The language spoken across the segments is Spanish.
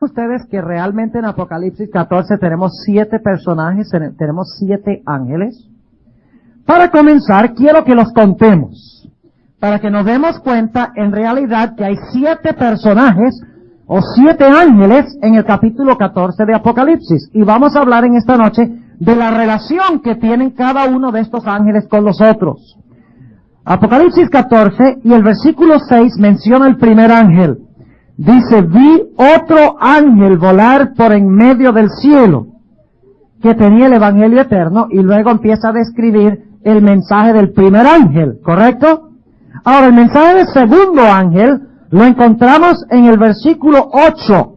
Ustedes que realmente en Apocalipsis 14 tenemos 7 personajes, tenemos 7 ángeles. Para comenzar, quiero que los contemos, para que nos demos cuenta en realidad que hay 7 personajes o 7 ángeles en el capítulo 14 de Apocalipsis. Y vamos a hablar en esta noche de la relación que tienen cada uno de estos ángeles con los otros. Apocalipsis 14 y el versículo 6 menciona el primer ángel. Dice, vi otro ángel volar por en medio del cielo, que tenía el Evangelio eterno, y luego empieza a describir el mensaje del primer ángel, ¿correcto? Ahora, el mensaje del segundo ángel lo encontramos en el versículo 8.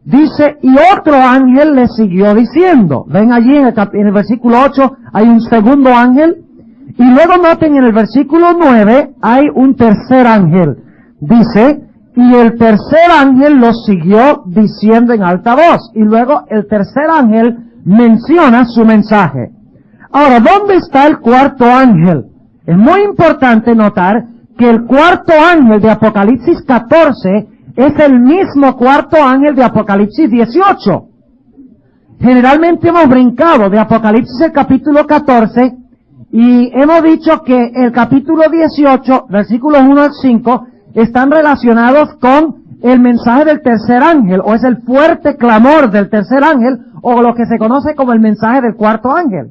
Dice, y otro ángel le siguió diciendo. Ven allí en el versículo 8 hay un segundo ángel, y luego noten en el versículo 9 hay un tercer ángel. Dice, y el tercer ángel lo siguió diciendo en alta voz. Y luego el tercer ángel menciona su mensaje. Ahora, ¿dónde está el cuarto ángel? Es muy importante notar que el cuarto ángel de Apocalipsis 14 es el mismo cuarto ángel de Apocalipsis 18. Generalmente hemos brincado de Apocalipsis el capítulo 14 y hemos dicho que el capítulo 18, versículos 1 al 5, están relacionados con el mensaje del tercer ángel, o es el fuerte clamor del tercer ángel, o lo que se conoce como el mensaje del cuarto ángel.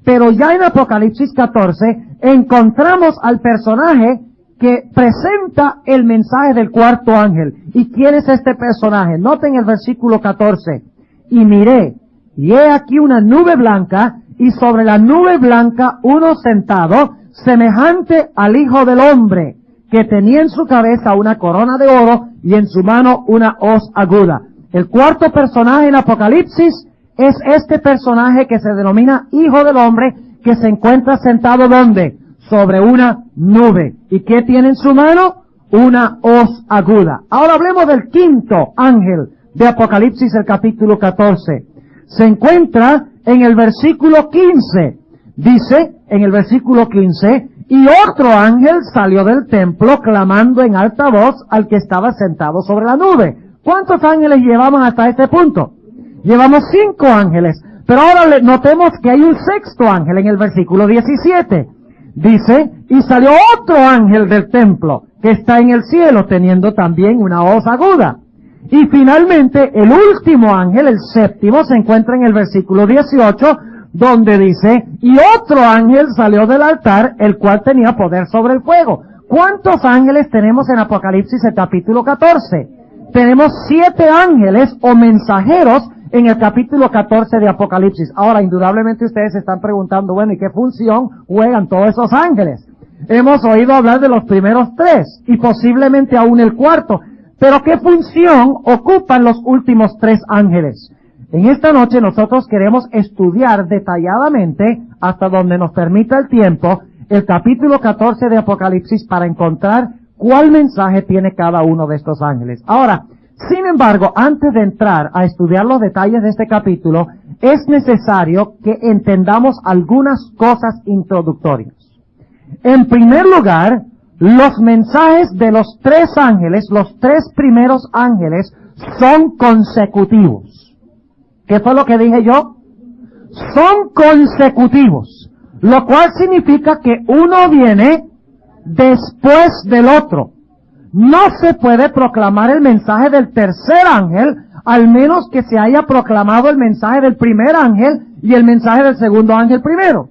Pero ya en Apocalipsis 14 encontramos al personaje que presenta el mensaje del cuarto ángel. ¿Y quién es este personaje? Noten el versículo 14. Y miré, y he aquí una nube blanca, y sobre la nube blanca uno sentado, semejante al Hijo del Hombre, que tenía en su cabeza una corona de oro y en su mano una hoz aguda. El cuarto personaje en Apocalipsis es este personaje que se denomina Hijo del Hombre, que se encuentra sentado ¿dónde? Sobre una nube. ¿Y qué tiene en su mano? Una hoz aguda. Ahora hablemos del quinto ángel de Apocalipsis, el capítulo 14. Se encuentra en el versículo 15. Dice, en el versículo 15, y otro ángel salió del templo clamando en alta voz al que estaba sentado sobre la nube. ¿Cuántos ángeles llevamos hasta este punto? Llevamos 5 ángeles. Pero ahora notemos que hay un sexto ángel en el versículo 17. Dice, y salió otro ángel del templo que está en el cielo teniendo también una hoz aguda. Y finalmente el último ángel, el séptimo, se encuentra en el versículo 18, donde dice, y otro ángel salió del altar, el cual tenía poder sobre el fuego. ¿Cuántos ángeles tenemos en Apocalipsis, el capítulo 14? Tenemos 7 ángeles o mensajeros en el capítulo 14 de Apocalipsis. Ahora, indudablemente ustedes se están preguntando, bueno, ¿y qué función juegan todos esos ángeles? Hemos oído hablar de los primeros 3 y posiblemente aún el cuarto, pero ¿qué función ocupan los últimos 3 ángeles? En esta noche nosotros queremos estudiar detalladamente, hasta donde nos permita el tiempo, el capítulo 14 de Apocalipsis para encontrar cuál mensaje tiene cada uno de estos ángeles. Ahora, sin embargo, antes de entrar a estudiar los detalles de este capítulo, es necesario que entendamos algunas cosas introductorias. En primer lugar, los mensajes de los 3 ángeles, los 3 primeros ángeles, son consecutivos. ¿Qué fue lo que dije yo? Son consecutivos, lo cual significa que uno viene después del otro. No se puede proclamar el mensaje del tercer ángel, al menos que se haya proclamado el mensaje del primer ángel y el mensaje del segundo ángel primero.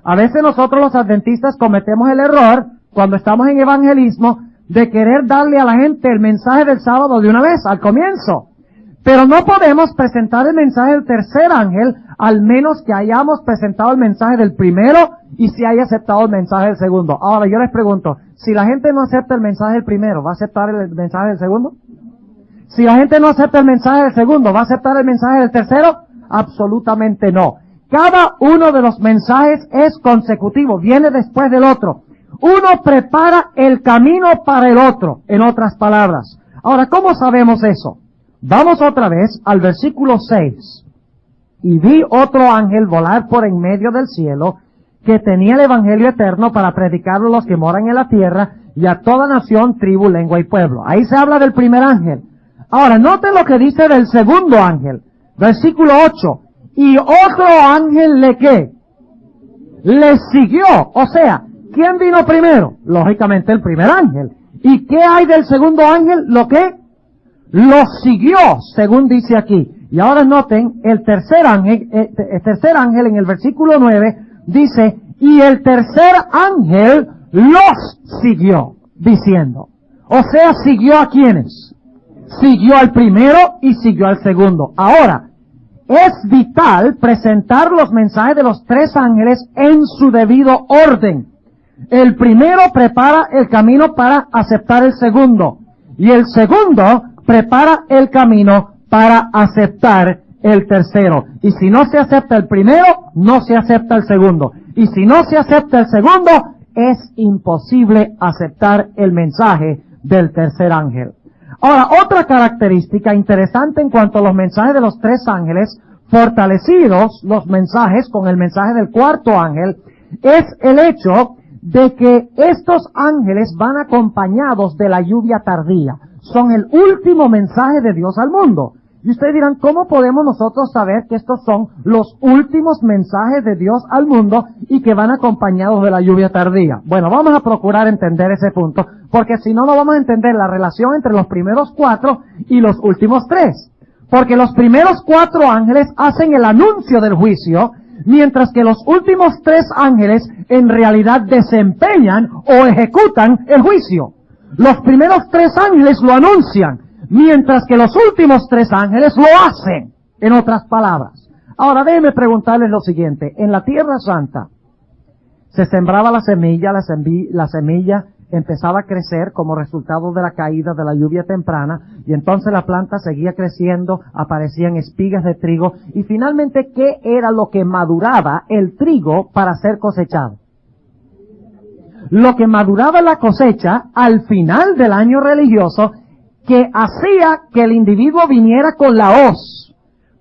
A veces nosotros los adventistas cometemos el error, cuando estamos en evangelismo, de querer darle a la gente el mensaje del sábado de una vez, al comienzo. Pero no podemos presentar el mensaje del tercer ángel, al menos que hayamos presentado el mensaje del primero y si haya aceptado el mensaje del segundo. Ahora yo les pregunto, si la gente no acepta el mensaje del primero, ¿va a aceptar el mensaje del segundo? Si la gente no acepta el mensaje del segundo, ¿va a aceptar el mensaje del tercero? Absolutamente no. Cada uno de los mensajes es consecutivo, viene después del otro. Uno prepara el camino para el otro, en otras palabras. Ahora, ¿cómo sabemos eso? Vamos otra vez al versículo 6. Y vi otro ángel volar por en medio del cielo, que tenía el Evangelio eterno para predicarlo a los que moran en la tierra, y a toda nación, tribu, lengua y pueblo. Ahí se habla del primer ángel. Ahora, noten lo que dice del segundo ángel. Versículo 8. Y otro ángel le ¿qué? Le siguió. O sea, ¿quién vino primero? Lógicamente el primer ángel. ¿Y qué hay del segundo ángel? ¿Lo qué? Lo siguió, según dice aquí. Y ahora noten, el tercer ángel en el versículo 9 dice, y el tercer ángel los siguió, diciendo. O sea, ¿siguió a quiénes? Siguió al primero y siguió al segundo. Ahora, es vital presentar los mensajes de los tres ángeles en su debido orden. El primero prepara el camino para aceptar el segundo. Y el segundo prepara el camino para aceptar el tercero. Y si no se acepta el primero, no se acepta el segundo. Y si no se acepta el segundo, es imposible aceptar el mensaje del tercer ángel. Ahora, otra característica interesante en cuanto a los mensajes de los tres ángeles, fortalecidos los mensajes con el mensaje del cuarto ángel, es el hecho de que estos ángeles van acompañados de la lluvia tardía. Son el último mensaje de Dios al mundo. Y ustedes dirán, ¿cómo podemos nosotros saber que estos son los últimos mensajes de Dios al mundo y que van acompañados de la lluvia tardía? Bueno, vamos a procurar entender ese punto, porque si no, no vamos a entender la relación entre los primeros 4 y los últimos 3. Porque los primeros 4 ángeles hacen el anuncio del juicio, mientras que los últimos 3 ángeles en realidad desempeñan o ejecutan el juicio. Los primeros 3 ángeles lo anuncian, mientras que los últimos 3 ángeles lo hacen, en otras palabras. Ahora déjenme preguntarles lo siguiente. En la Tierra Santa se sembraba la semilla empezaba a crecer como resultado de la caída de la lluvia temprana, y entonces la planta seguía creciendo, aparecían espigas de trigo, y finalmente, ¿qué era lo que maduraba el trigo para ser cosechado? Lo que maduraba la cosecha al final del año religioso, que hacía que el individuo viniera con la hoz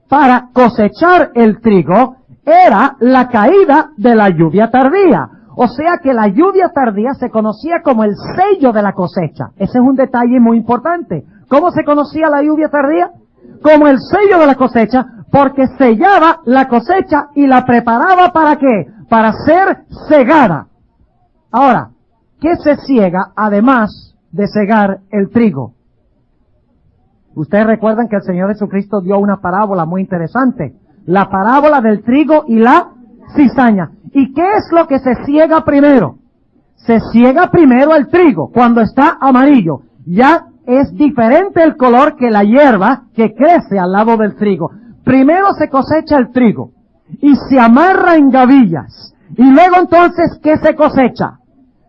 para cosechar el trigo, era la caída de la lluvia tardía. O sea que la lluvia tardía se conocía como el sello de la cosecha. Ese es un detalle muy importante. ¿Cómo se conocía la lluvia tardía? Como el sello de la cosecha, porque sellaba la cosecha y la preparaba ¿para qué? Para ser segada. Ahora, ¿qué se ciega además de cegar el trigo? Ustedes recuerdan que el Señor Jesucristo dio una parábola muy interesante. La parábola del trigo y la cizaña. ¿Y qué es lo que se ciega primero? Se ciega primero el trigo, cuando está amarillo. Ya es diferente el color que la hierba que crece al lado del trigo. Primero se cosecha el trigo y se amarra en gavillas. Y luego entonces, ¿qué se cosecha?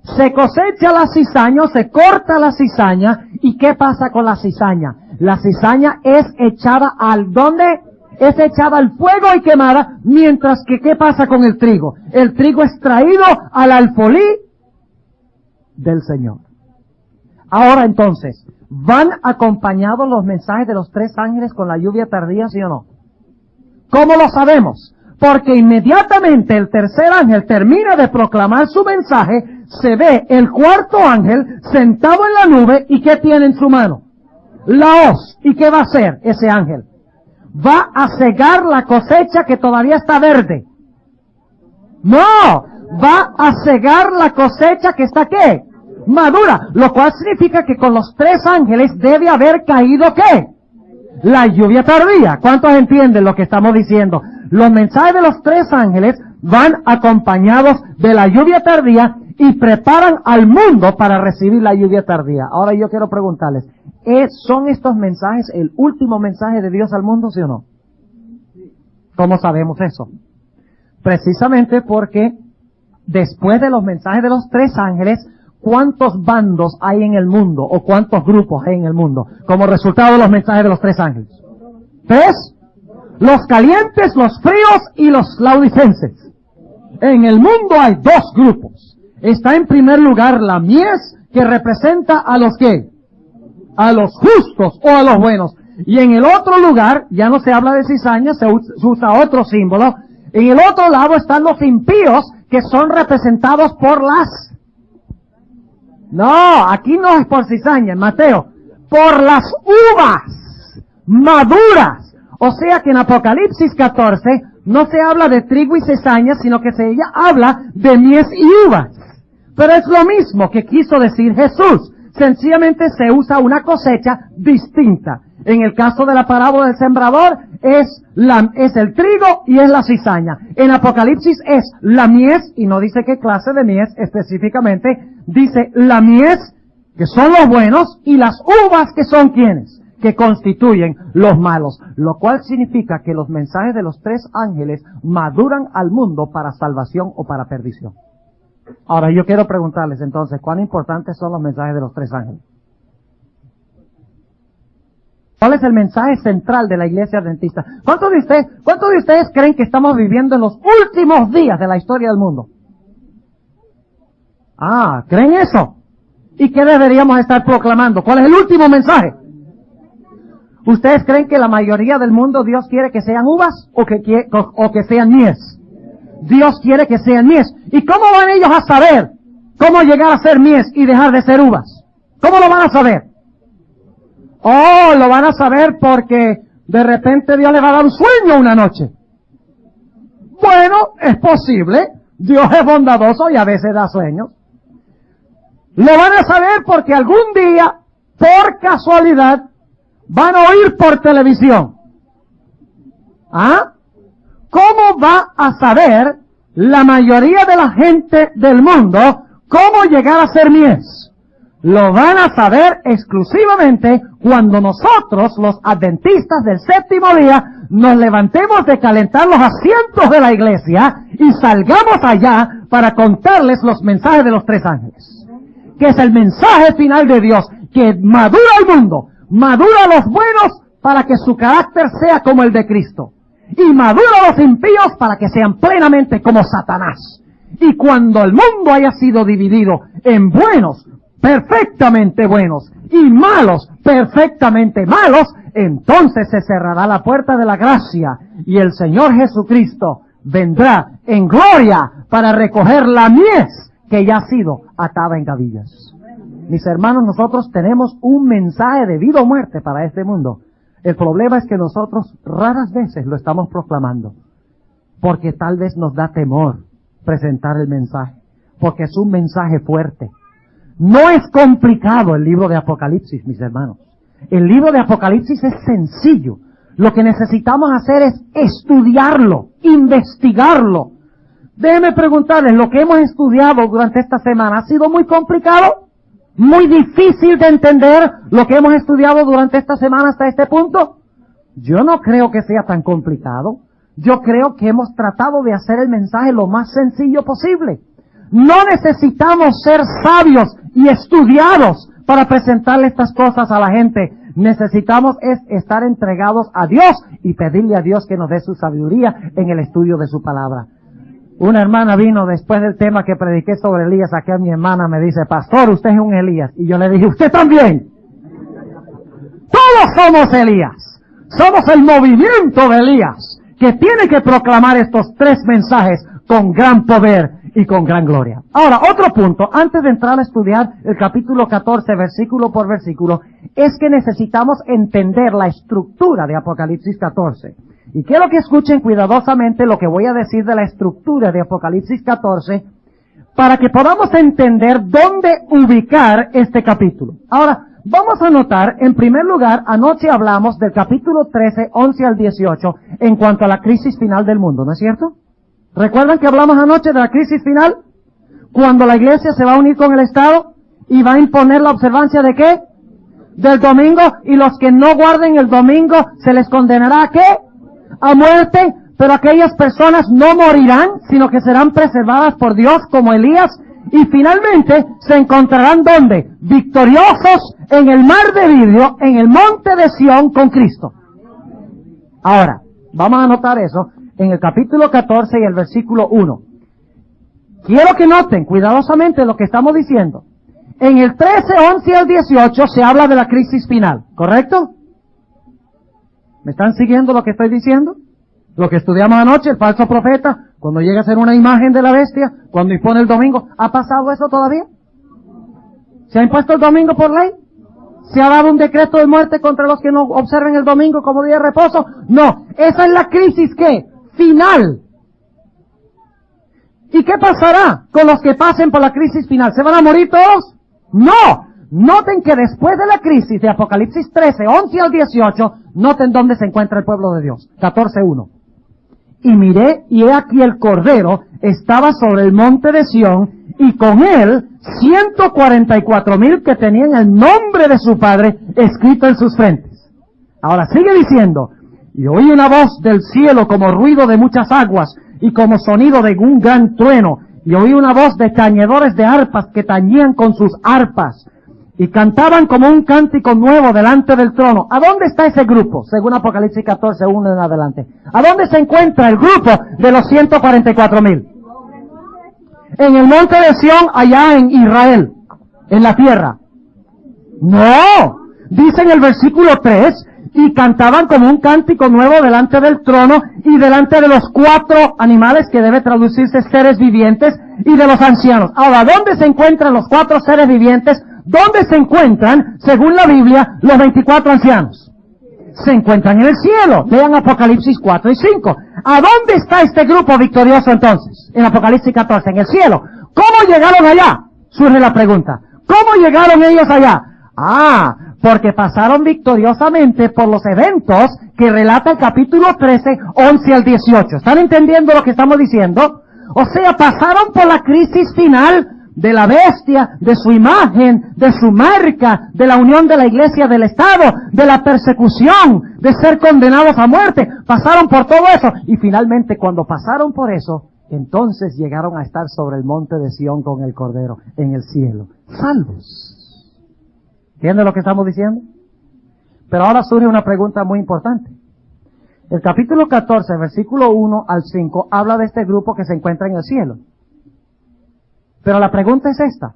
Se cosecha la cizaña, se corta la cizaña. ¿Y qué pasa con la cizaña? La cizaña es echada al ¿dónde? Es echada al fuego y quemada, mientras que ¿qué pasa con el trigo? El trigo es traído al alfolí del Señor. Ahora entonces, ¿van acompañados los mensajes de los 3 ángeles con la lluvia tardía, sí o no? ¿Cómo lo sabemos? Porque inmediatamente el tercer ángel termina de proclamar su mensaje, se ve el cuarto ángel sentado en la nube, ¿y qué tiene en su mano? La hoz. ¿Y qué va a hacer ese ángel? Va a cegar la cosecha que todavía está verde. No, va a cegar la cosecha que está ¿qué? Madura. Lo cual significa que con los 3 ángeles debe haber caído ¿qué? La lluvia tardía. ¿Cuántos entienden lo que estamos diciendo? Los mensajes de los 3 ángeles van acompañados de la lluvia tardía y preparan al mundo para recibir la lluvia tardía. Ahora yo quiero preguntarles, ¿son estos mensajes el último mensaje de Dios al mundo, sí o no? ¿Cómo sabemos eso? Precisamente porque después de los mensajes de los 3 ángeles, ¿cuántos bandos hay en el mundo o cuántos grupos hay en el mundo como resultado de los mensajes de los 3 ángeles? 3. Los calientes, los fríos y los laodicenses. En el mundo hay 2 grupos. Está en primer lugar la mies, que representa a los ¿qué? A los justos o a los buenos. Y en el otro lugar, ya no se habla de cizaña, se usa otro símbolo. En el otro lado están los impíos, que son representados por las... No, aquí no es por cizaña, en Mateo. Por las uvas. maduras. O sea que en Apocalipsis 14 no se habla de trigo y cizaña, sino que se habla de mies y uvas. Pero es lo mismo que quiso decir Jesús. Sencillamente se usa una cosecha distinta. En el caso de la parábola del sembrador es el trigo y es la cizaña. En Apocalipsis es la mies, y no dice qué clase de mies específicamente, dice la mies, que son los buenos, y las uvas, que son ¿quiénes? Que constituyen los malos. Lo cual significa que los mensajes de los tres ángeles maduran al mundo para salvación o para perdición. Ahora yo quiero preguntarles entonces, ¿cuán importantes son los mensajes de los tres ángeles? ¿Cuál es el mensaje central de la iglesia adventista? ¿Cuántos de ustedes creen que estamos viviendo en los últimos días de la historia del mundo? ¿Creen eso? ¿Y qué deberíamos estar proclamando? ¿Cuál es el último mensaje? ¿Ustedes creen que la mayoría del mundo Dios quiere que sean uvas o que sean mies? Dios quiere que sean mies. ¿Y cómo van ellos a saber cómo llegar a ser mies y dejar de ser uvas? ¿Cómo lo van a saber? Lo van a saber porque de repente Dios les va a dar un sueño una noche. Bueno, es posible. Dios es bondadoso y a veces da sueños. Lo van a saber porque algún día, por casualidad, van a oír por televisión. ¿Cómo va a saber la mayoría de la gente del mundo cómo llegar a ser mies? Lo van a saber exclusivamente cuando nosotros, los adventistas del séptimo día, nos levantemos de calentar los asientos de la iglesia y salgamos allá para contarles los mensajes de los tres ángeles. Que es el mensaje final de Dios, que madura al mundo, madura a los buenos para que su carácter sea como el de Cristo. Y madura a los impíos para que sean plenamente como Satanás. Y cuando el mundo haya sido dividido en buenos, perfectamente buenos, y malos, perfectamente malos, entonces se cerrará la puerta de la gracia y el Señor Jesucristo vendrá en gloria para recoger la mies que ya ha sido atada en gavillas. Mis hermanos, nosotros tenemos un mensaje de vida o muerte para este mundo. El problema es que nosotros raras veces lo estamos proclamando, porque tal vez nos da temor presentar el mensaje, porque es un mensaje fuerte. No es complicado el libro de Apocalipsis, mis hermanos. El libro de Apocalipsis es sencillo. Lo que necesitamos hacer es estudiarlo, investigarlo. Déjenme preguntarles, ¿lo que hemos estudiado durante esta semana ha sido muy complicado? ¿Muy difícil de entender lo que hemos estudiado durante esta semana hasta este punto? Yo no creo que sea tan complicado. Yo creo que hemos tratado de hacer el mensaje lo más sencillo posible. No necesitamos ser sabios y estudiados para presentarle estas cosas a la gente. Necesitamos estar entregados a Dios y pedirle a Dios que nos dé su sabiduría en el estudio de su palabra. Una hermana vino después del tema que prediqué sobre Elías, aquí a mi hermana me dice, pastor, usted es un Elías. Y yo le dije, usted también. Todos somos Elías. Somos el movimiento de Elías, que tiene que proclamar estos tres mensajes con gran poder y con gran gloria. Ahora, otro punto, antes de entrar a estudiar el capítulo 14, versículo por versículo, es que necesitamos entender la estructura de Apocalipsis 14. Y quiero que escuchen cuidadosamente lo que voy a decir de la estructura de Apocalipsis 14, para que podamos entender dónde ubicar este capítulo. Ahora, vamos a notar, en primer lugar, anoche hablamos del capítulo 13, 11 al 18, en cuanto a la crisis final del mundo, ¿no es cierto? ¿Recuerdan que hablamos anoche de la crisis final? Cuando la iglesia se va a unir con el Estado y va a imponer la observancia ¿de qué? Del domingo, y los que no guarden el domingo se les condenará ¿a qué? A muerte, pero aquellas personas no morirán, sino que serán preservadas por Dios como Elías, y finalmente se encontrarán ¿dónde? Victoriosos en el mar de vidrio, en el monte de Sión con Cristo. Ahora, vamos a notar eso en el capítulo 14 y el versículo 1. Quiero que noten cuidadosamente lo que estamos diciendo. En el 13, 11 al 18 se habla de la crisis final, ¿correcto? ¿Me están siguiendo lo que estoy diciendo? Lo que estudiamos anoche, el falso profeta, cuando llega a ser una imagen de la bestia, cuando impone el domingo. ¿Ha pasado eso todavía? ¿Se ha impuesto el domingo por ley? ¿Se ha dado un decreto de muerte contra los que no observen el domingo como día de reposo? No. Esa es la crisis, ¿qué? Final. ¿Y qué pasará con los que pasen por la crisis final? ¿Se van a morir todos? No. Noten que después de la crisis de Apocalipsis 13, 11 al 18, noten dónde se encuentra el pueblo de Dios. 14:1. Y miré, y he aquí el Cordero estaba sobre el monte de Sión, y con él 144,000 que tenían el nombre de su Padre escrito en sus frentes. Ahora sigue diciendo, y oí una voz del cielo como ruido de muchas aguas, y como sonido de un gran trueno, y oí una voz de tañedores de arpas que tañían con sus arpas, y cantaban como un cántico nuevo delante del trono. ¿A dónde está ese grupo? Según Apocalipsis 14:1 en adelante. ¿A dónde se encuentra el grupo de los 144,000? En el monte de Sión, allá en Israel, en la tierra. No, dice en el versículo 3, y cantaban como un cántico nuevo delante del trono y delante de los 4 animales, que debe traducirse seres vivientes, y de los ancianos. Ahora, ¿dónde se encuentran los 4 seres vivientes? ¿Dónde se encuentran, según la Biblia, los 24 ancianos? Se encuentran en el cielo. Lean Apocalipsis 4 y 5. ¿A dónde está este grupo victorioso entonces? En Apocalipsis 14, en el cielo. ¿Cómo llegaron allá? Surge la pregunta. ¿Cómo llegaron ellos allá? Porque pasaron victoriosamente por los eventos que relata el capítulo 13, 11 al 18. ¿Están entendiendo lo que estamos diciendo? O sea, pasaron por la crisis final de la bestia, de su imagen, de su marca, de la unión de la iglesia del Estado, de la persecución, de ser condenados a muerte. Pasaron por todo eso. Y finalmente, cuando pasaron por eso, entonces llegaron a estar sobre el monte de Sión con el Cordero, en el cielo, salvos. ¿Entienden lo que estamos diciendo? Pero ahora surge una pregunta muy importante. El capítulo 14, versículo 1 al 5, habla de este grupo que se encuentra en el cielo. Pero la pregunta es esta.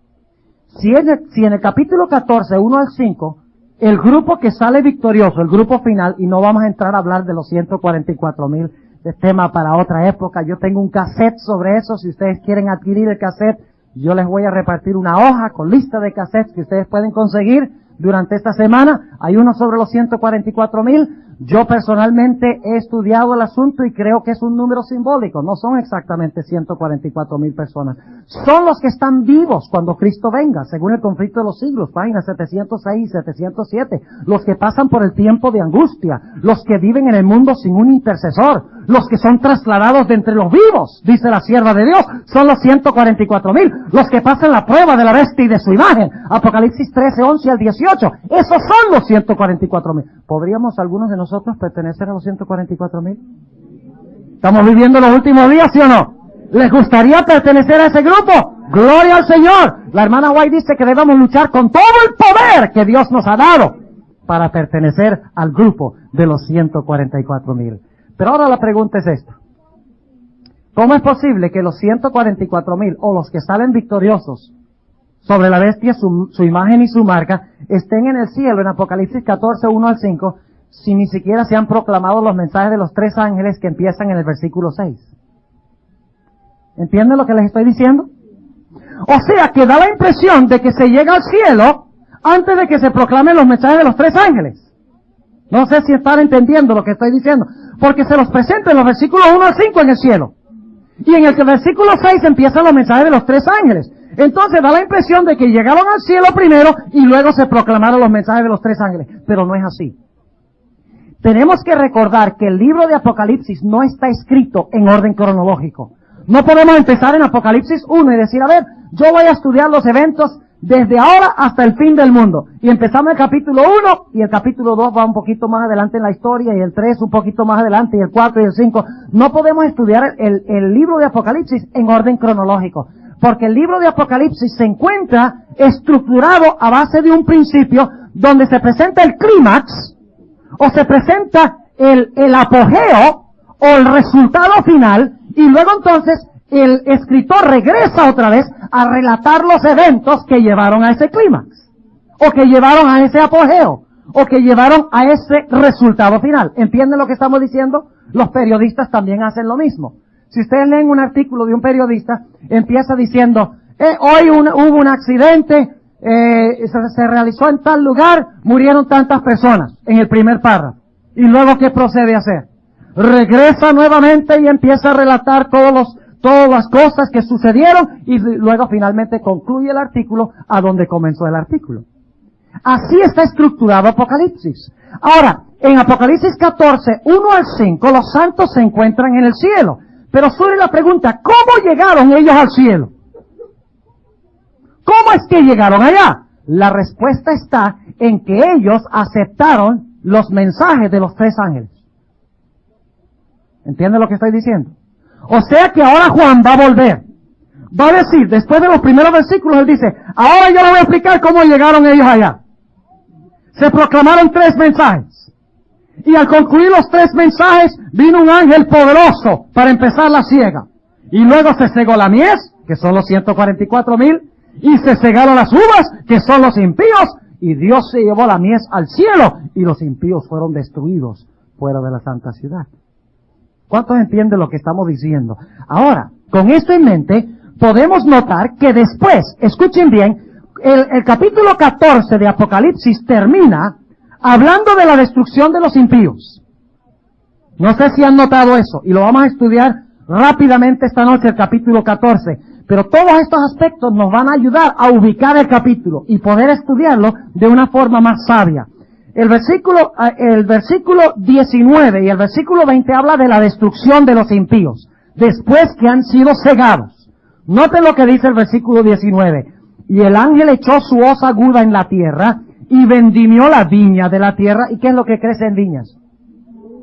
Si en el capítulo 14, 1 al 5, el grupo que sale victorioso, el grupo final, y no vamos a entrar a hablar de los 144,000, de tema para otra época, yo tengo un cassette sobre eso, si ustedes quieren adquirir el cassette, yo les voy a repartir una hoja con lista de cassettes que ustedes pueden conseguir durante esta semana. Hay uno sobre los 144,000. Yo personalmente he estudiado el asunto y creo que es un número simbólico. No son exactamente 144,000 personas. Son los que están vivos cuando Cristo venga, según el conflicto de los siglos, páginas 706 y 707. Los que pasan por el tiempo de angustia. Los que viven en el mundo sin un intercesor. Los que son trasladados de entre los vivos, dice la sierva de Dios, son los 144,000. Los que pasan la prueba de la bestia y de su imagen. Apocalipsis 13, 11 al 18. Esos son los 144,000. ¿Podríamos algunos de nosotros pertenecer a los 144,000? ¿Estamos viviendo los últimos días, sí o no? ¿Les gustaría pertenecer a ese grupo? ¡Gloria al Señor! La hermana White dice que debemos luchar con todo el poder que Dios nos ha dado para pertenecer al grupo de los 144,000. Pero ahora la pregunta es esta. ¿Cómo es posible que los 144,000 o los que salen victoriosos sobre la bestia, su imagen y su marca, estén en el cielo en Apocalipsis 14, 1 al 5, si ni siquiera se han proclamado los mensajes de los 3 ángeles que empiezan en el versículo 6? ¿Entienden lo que les estoy diciendo? O sea, que da la impresión de que se llega al cielo antes de que se proclamen los mensajes de los 3 ángeles. No sé si están entendiendo lo que estoy diciendo. Porque se los presenta en los versículos 1 al 5 en el cielo. Y en el versículo 6 empiezan los mensajes de los 3 ángeles. Entonces da la impresión de que llegaron al cielo primero y luego se proclamaron los mensajes de los 3 ángeles. Pero no es así. Tenemos que recordar que el libro de Apocalipsis no está escrito en orden cronológico. No podemos empezar en Apocalipsis 1 y decir, a ver, yo voy a estudiar los eventos desde ahora hasta el fin del mundo. Y empezamos el capítulo 1 y el capítulo 2 va un poquito más adelante en la historia y el 3 un poquito más adelante y el 4 y el 5. No podemos estudiar el libro de Apocalipsis en orden cronológico. Porque el libro de Apocalipsis se encuentra estructurado a base de un principio donde se presenta el clímax o se presenta el apogeo o el resultado final y luego entonces el escritor regresa otra vez a relatar los eventos que llevaron a ese clímax, o que llevaron a ese apogeo, o que llevaron a ese resultado final. ¿Entienden lo que estamos diciendo? Los periodistas también hacen lo mismo. Si ustedes leen un artículo de un periodista, empieza diciendo, hoy hubo un accidente se realizó en tal lugar, murieron tantas personas en el primer párrafo. Y luego, ¿qué procede a hacer? Regresa nuevamente y empieza a relatar todas las cosas que sucedieron y luego finalmente concluye el artículo a donde comenzó el artículo. Así está estructurado Apocalipsis. Ahora, en Apocalipsis 14, 1 al 5, los santos se encuentran en el cielo. Pero surge la pregunta, ¿cómo llegaron ellos al cielo? ¿Cómo es que llegaron allá? La respuesta está en que ellos aceptaron los mensajes de los 3 ángeles. ¿Entienden lo que estoy diciendo? O sea que ahora Juan va a volver. Va a decir, después de los primeros versículos, él dice, ahora yo le voy a explicar cómo llegaron ellos allá. Se proclamaron 3 mensajes. Y al concluir los 3 mensajes, vino un ángel poderoso para empezar la siega. Y luego se cegó la mies, que son los 144,000, y se cegaron las uvas, que son los impíos, y Dios se llevó la mies al cielo, y los impíos fueron destruidos fuera de la santa ciudad. ¿Cuántos entienden lo que estamos diciendo? Ahora, con esto en mente, podemos notar que después, escuchen bien, el capítulo 14 de Apocalipsis termina hablando de la destrucción de los impíos. No sé si han notado eso, y lo vamos a estudiar rápidamente esta noche, el capítulo 14. Pero todos estos aspectos nos van a ayudar a ubicar el capítulo y poder estudiarlo de una forma más sabia. El versículo 19 y el versículo 20 habla de la destrucción de los impíos, después que han sido cegados. Noten lo que dice el versículo 19. Y el ángel echó su hoz aguda en la tierra y vendimió la viña de la tierra. ¿Y qué es lo que crece en viñas?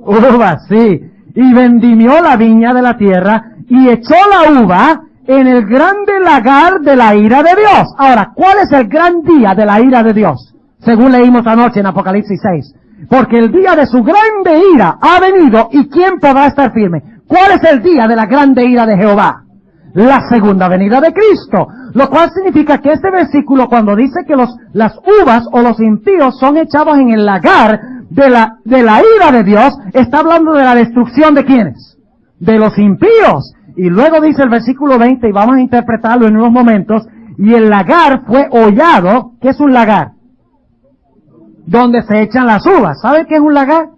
Uvas, sí. Y vendimió la viña de la tierra y echó la uva en el grande lagar de la ira de Dios. Ahora, ¿cuál es el gran día de la ira de Dios? Según leímos anoche en Apocalipsis 6. Porque el día de su grande ira ha venido, ¿y quién podrá estar firme? ¿Cuál es el día de la grande ira de Jehová? La segunda venida de Cristo. Lo cual significa que este versículo, cuando dice que las uvas o los impíos son echados en el lagar de la ira de Dios, está hablando de la destrucción de ¿quiénes? De los impíos. Y luego dice el versículo 20, y vamos a interpretarlo en unos momentos, y el lagar fue hollado. ¿Qué es un lagar? Donde se echan las uvas. ¿Saben qué es un lagar?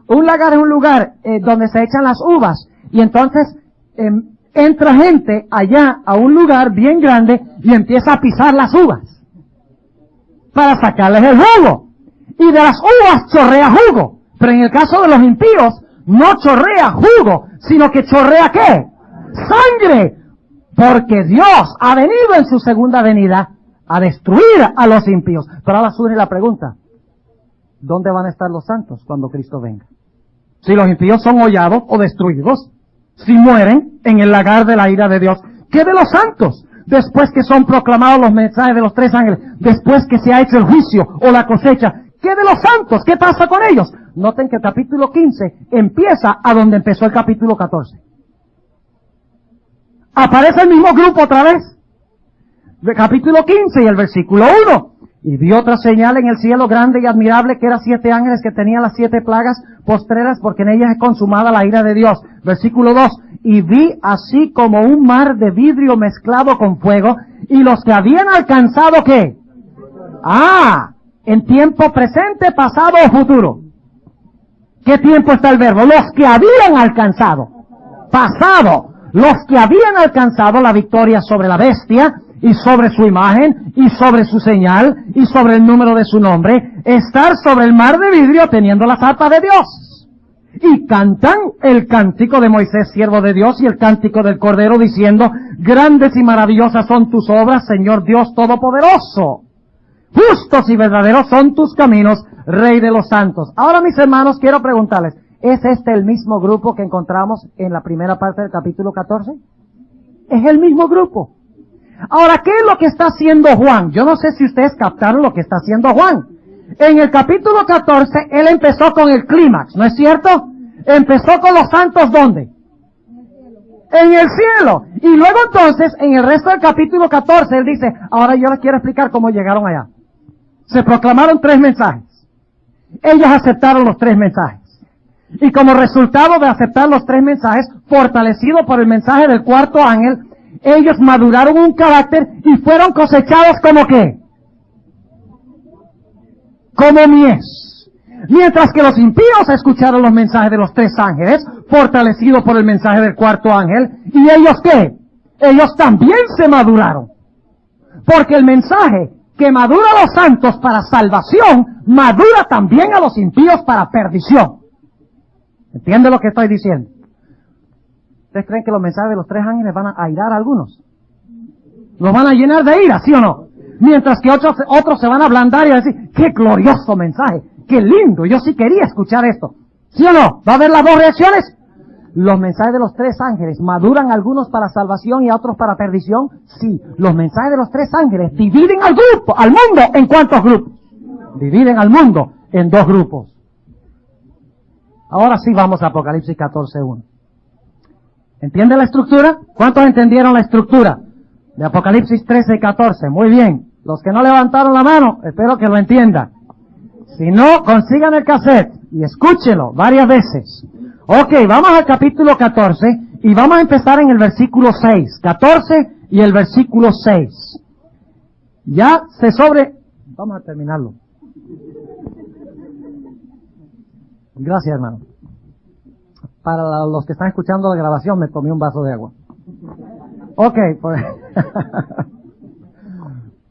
Un lagar es un lugar donde se echan las uvas. Y entonces entra gente allá a un lugar bien grande y empieza a pisar las uvas para sacarles el jugo. Y de las uvas chorrea jugo. Pero en el caso de los impíos, no chorrea jugo, sino que chorrea ¿qué? Sangre. Porque Dios ha venido en su segunda venida a destruir a los impíos. Pero ahora surge la pregunta, ¿dónde van a estar los santos cuando Cristo venga? Si los impíos son hollados o destruidos, si mueren en el lagar de la ira de Dios, ¿qué de los santos? Después que son proclamados los mensajes de los 3 ángeles, después que se ha hecho el juicio o la cosecha, ¿qué de los santos? ¿Qué pasa con ellos? Noten que el capítulo 15 empieza a donde empezó el capítulo 14. Aparece el mismo grupo otra vez. del capítulo 15 y el versículo 1. Y vi otra señal en el cielo grande y admirable, que eran 7 ángeles que tenían las 7 plagas postreras, porque en ellas es consumada la ira de Dios. Versículo 2. Y vi así como un mar de vidrio mezclado con fuego, y los que habían alcanzado, ¿qué? En tiempo presente, pasado o futuro. ¿Qué tiempo está el verbo? Los que habían alcanzado. Pasado. Los que habían alcanzado la victoria sobre la bestia, y sobre su imagen, y sobre su señal, y sobre el número de su nombre, estar sobre el mar de vidrio teniendo las arpas de Dios. Y cantan el cántico de Moisés, siervo de Dios, y el cántico del Cordero, diciendo: grandes y maravillosas son tus obras, Señor Dios Todopoderoso. Justos y verdaderos son tus caminos, Rey de los santos. Ahora, mis hermanos, quiero preguntarles, ¿es este el mismo grupo que encontramos en la primera parte del capítulo 14? Es el mismo grupo. Ahora, ¿qué es lo que está haciendo Juan? Yo no sé si ustedes captaron lo que está haciendo Juan. En el capítulo 14, él empezó con el clímax, ¿no es cierto? Empezó con los santos, ¿dónde? En el cielo. Y luego entonces, en el resto del capítulo 14, él dice: ahora yo les quiero explicar cómo llegaron allá. Se proclamaron 3 mensajes. Ellos aceptaron los 3 mensajes. Y como resultado de aceptar los 3 mensajes, fortalecido por el mensaje del 4º ángel, ellos maduraron un carácter y fueron cosechados como ¿qué? como mies. Mientras que los impíos escucharon los mensajes de los 3 ángeles, fortalecidos por el mensaje del 4º ángel, ¿y ellos qué? Ellos también se maduraron. Porque el mensaje que madura a los santos para salvación, madura también a los impíos para perdición. ¿Entiende lo que estoy diciendo? ¿Ustedes creen que los mensajes de los 3 ángeles van a airar a algunos? ¿Los van a llenar de ira, sí o no? Mientras que otros se van a ablandar y a decir, ¡qué glorioso mensaje! ¡Qué lindo! Yo sí quería escuchar esto. ¿Sí o no? ¿Va a haber las 2 reacciones? ¿Los mensajes de los 3 ángeles maduran a algunos para salvación y a otros para perdición? Sí. Los mensajes de los 3 ángeles dividen al mundo, ¿en cuántos grupos? Dividen al mundo en 2 grupos. Ahora sí vamos a Apocalipsis 14:1. ¿Entiende la estructura? ¿Cuántos entendieron la estructura de Apocalipsis 13:14? Muy bien. Los que no levantaron la mano, espero que lo entiendan. Si no, consigan el cassette y escúchelo varias veces. Ok, vamos al capítulo 14 y vamos a empezar en el versículo 6. 14 y el versículo 6. Vamos a terminarlo. Gracias, hermano. Para los que están escuchando la grabación, me tomé un vaso de agua. Ok, pues.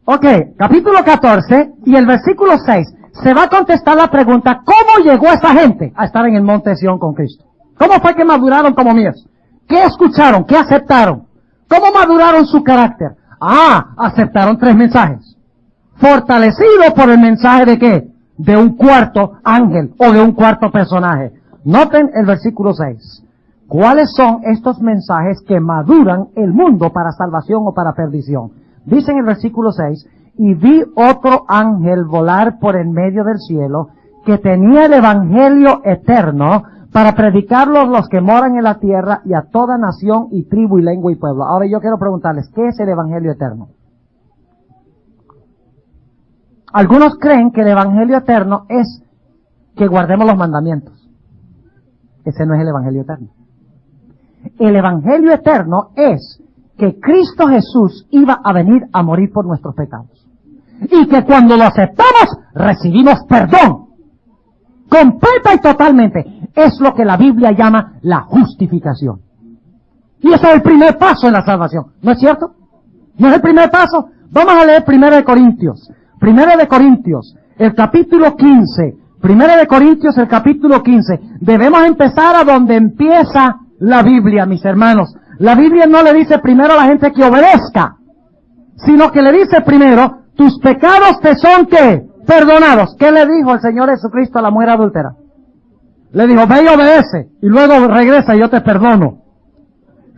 Ok, capítulo 14 y el versículo 6. Se va a contestar la pregunta, ¿cómo llegó esa gente a estar en el monte de Sión con Cristo? ¿Cómo fue que maduraron como mies? ¿Qué escucharon? ¿Qué aceptaron? ¿Cómo maduraron su carácter? Aceptaron 3 mensajes. Fortalecido por el mensaje de ¿qué? De un 4º ángel o de un 4º personaje. Noten el versículo 6. ¿Cuáles son estos mensajes que maduran el mundo para salvación o para perdición? Dice en el versículo 6, y vi otro ángel volar por en medio del cielo, que tenía el evangelio eterno para predicarlo a los que moran en la tierra y a toda nación y tribu y lengua y pueblo. Ahora yo quiero preguntarles, ¿qué es el evangelio eterno? Algunos creen que el evangelio eterno es que guardemos los mandamientos. Ese no es el evangelio eterno. El evangelio eterno es que Cristo Jesús iba a venir a morir por nuestros pecados. Y que cuando lo aceptamos, recibimos perdón. Completa y totalmente. Es lo que la Biblia llama la justificación. Y ese es el primer paso en la salvación. ¿No es cierto? ¿No es el primer paso? Vamos a leer 1 de Corintios. 1 de Corintios, el capítulo 15. 1 de Corintios, el capítulo 15. Debemos empezar a donde empieza la Biblia, mis hermanos. La Biblia no le dice primero a la gente que obedezca, sino que le dice primero, tus pecados te son ¿qué? Perdonados. ¿Qué le dijo el Señor Jesucristo a la mujer adúltera? Le dijo, ve y obedece, y luego regresa y yo te perdono.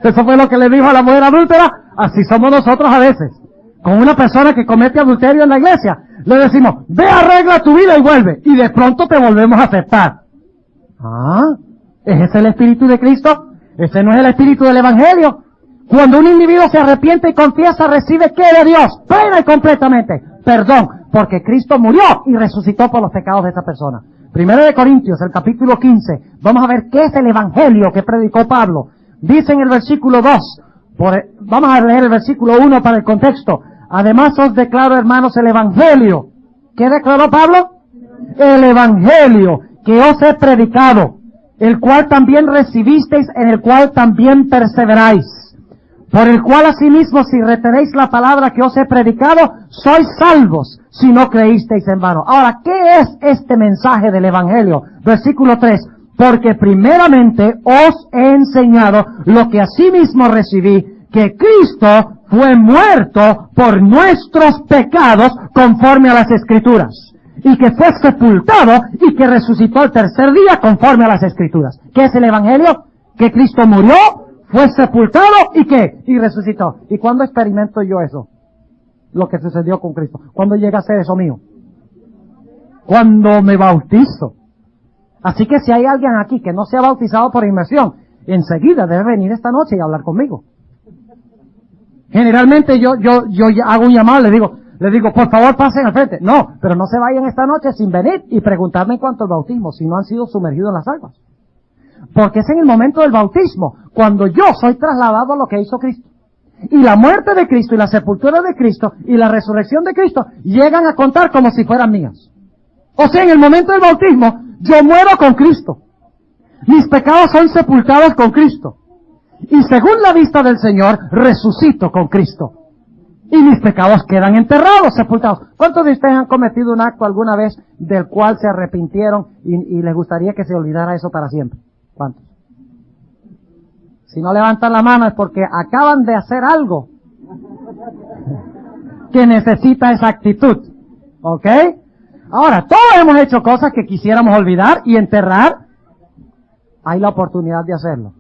Eso fue lo que le dijo a la mujer adúltera. Así somos nosotros a veces. Con una persona que comete adulterio en la iglesia, le decimos, ve, arregla tu vida y vuelve. Y de pronto te volvemos a aceptar. ¿Es ese el Espíritu de Cristo? Ese no es el Espíritu del Evangelio. Cuando un individuo se arrepiente y confiesa, recibe ¿qué de Dios? Plena y completamente. Perdón, porque Cristo murió y resucitó por los pecados de esa persona. 1 de Corintios, el capítulo 15. Vamos a ver qué es el Evangelio que predicó Pablo. Dice en el versículo 2, vamos a leer el versículo 1 para el contexto. Además os declaro, hermanos, el Evangelio. ¿Qué declaró Pablo? El Evangelio que os he predicado, el cual también recibisteis, en el cual también perseveráis. Por el cual asimismo, si retenéis la palabra que os he predicado, sois salvos, si no creísteis en vano. Ahora, ¿qué es este mensaje del Evangelio? Versículo 3. Porque primeramente os he enseñado lo que asimismo recibí, que Cristo fue muerto por nuestros pecados conforme a las Escrituras, y que fue sepultado y que resucitó al tercer día conforme a las Escrituras. ¿Qué es el Evangelio? Que Cristo murió, fue sepultado y ¿qué? Y resucitó. ¿Y cuándo experimento yo eso? Lo que sucedió con Cristo. ¿Cuándo llega a ser eso mío? Cuando me bautizo. Así que si hay alguien aquí que no se ha bautizado por inmersión, enseguida debe venir esta noche y hablar conmigo. Generalmente yo hago un llamado, le digo, por favor pasen al frente. No, pero no se vayan esta noche sin venir y preguntarme en cuanto al bautismo, si no han sido sumergidos en las aguas. Porque es en el momento del bautismo, cuando yo soy trasladado a lo que hizo Cristo. Y la muerte de Cristo y la sepultura de Cristo y la resurrección de Cristo llegan a contar como si fueran mías. O sea, en el momento del bautismo, yo muero con Cristo. Mis pecados son sepultados con Cristo. Y según la vista del Señor, resucito con Cristo. Y mis pecados quedan enterrados, sepultados. ¿Cuántos de ustedes han cometido un acto alguna vez del cual se arrepintieron y les gustaría que se olvidara eso para siempre? ¿Cuántos? Si no levantan la mano es porque acaban de hacer algo que necesita esa actitud. ¿Ok? Ahora, todos hemos hecho cosas que quisiéramos olvidar y enterrar. Hay la oportunidad de hacerlo.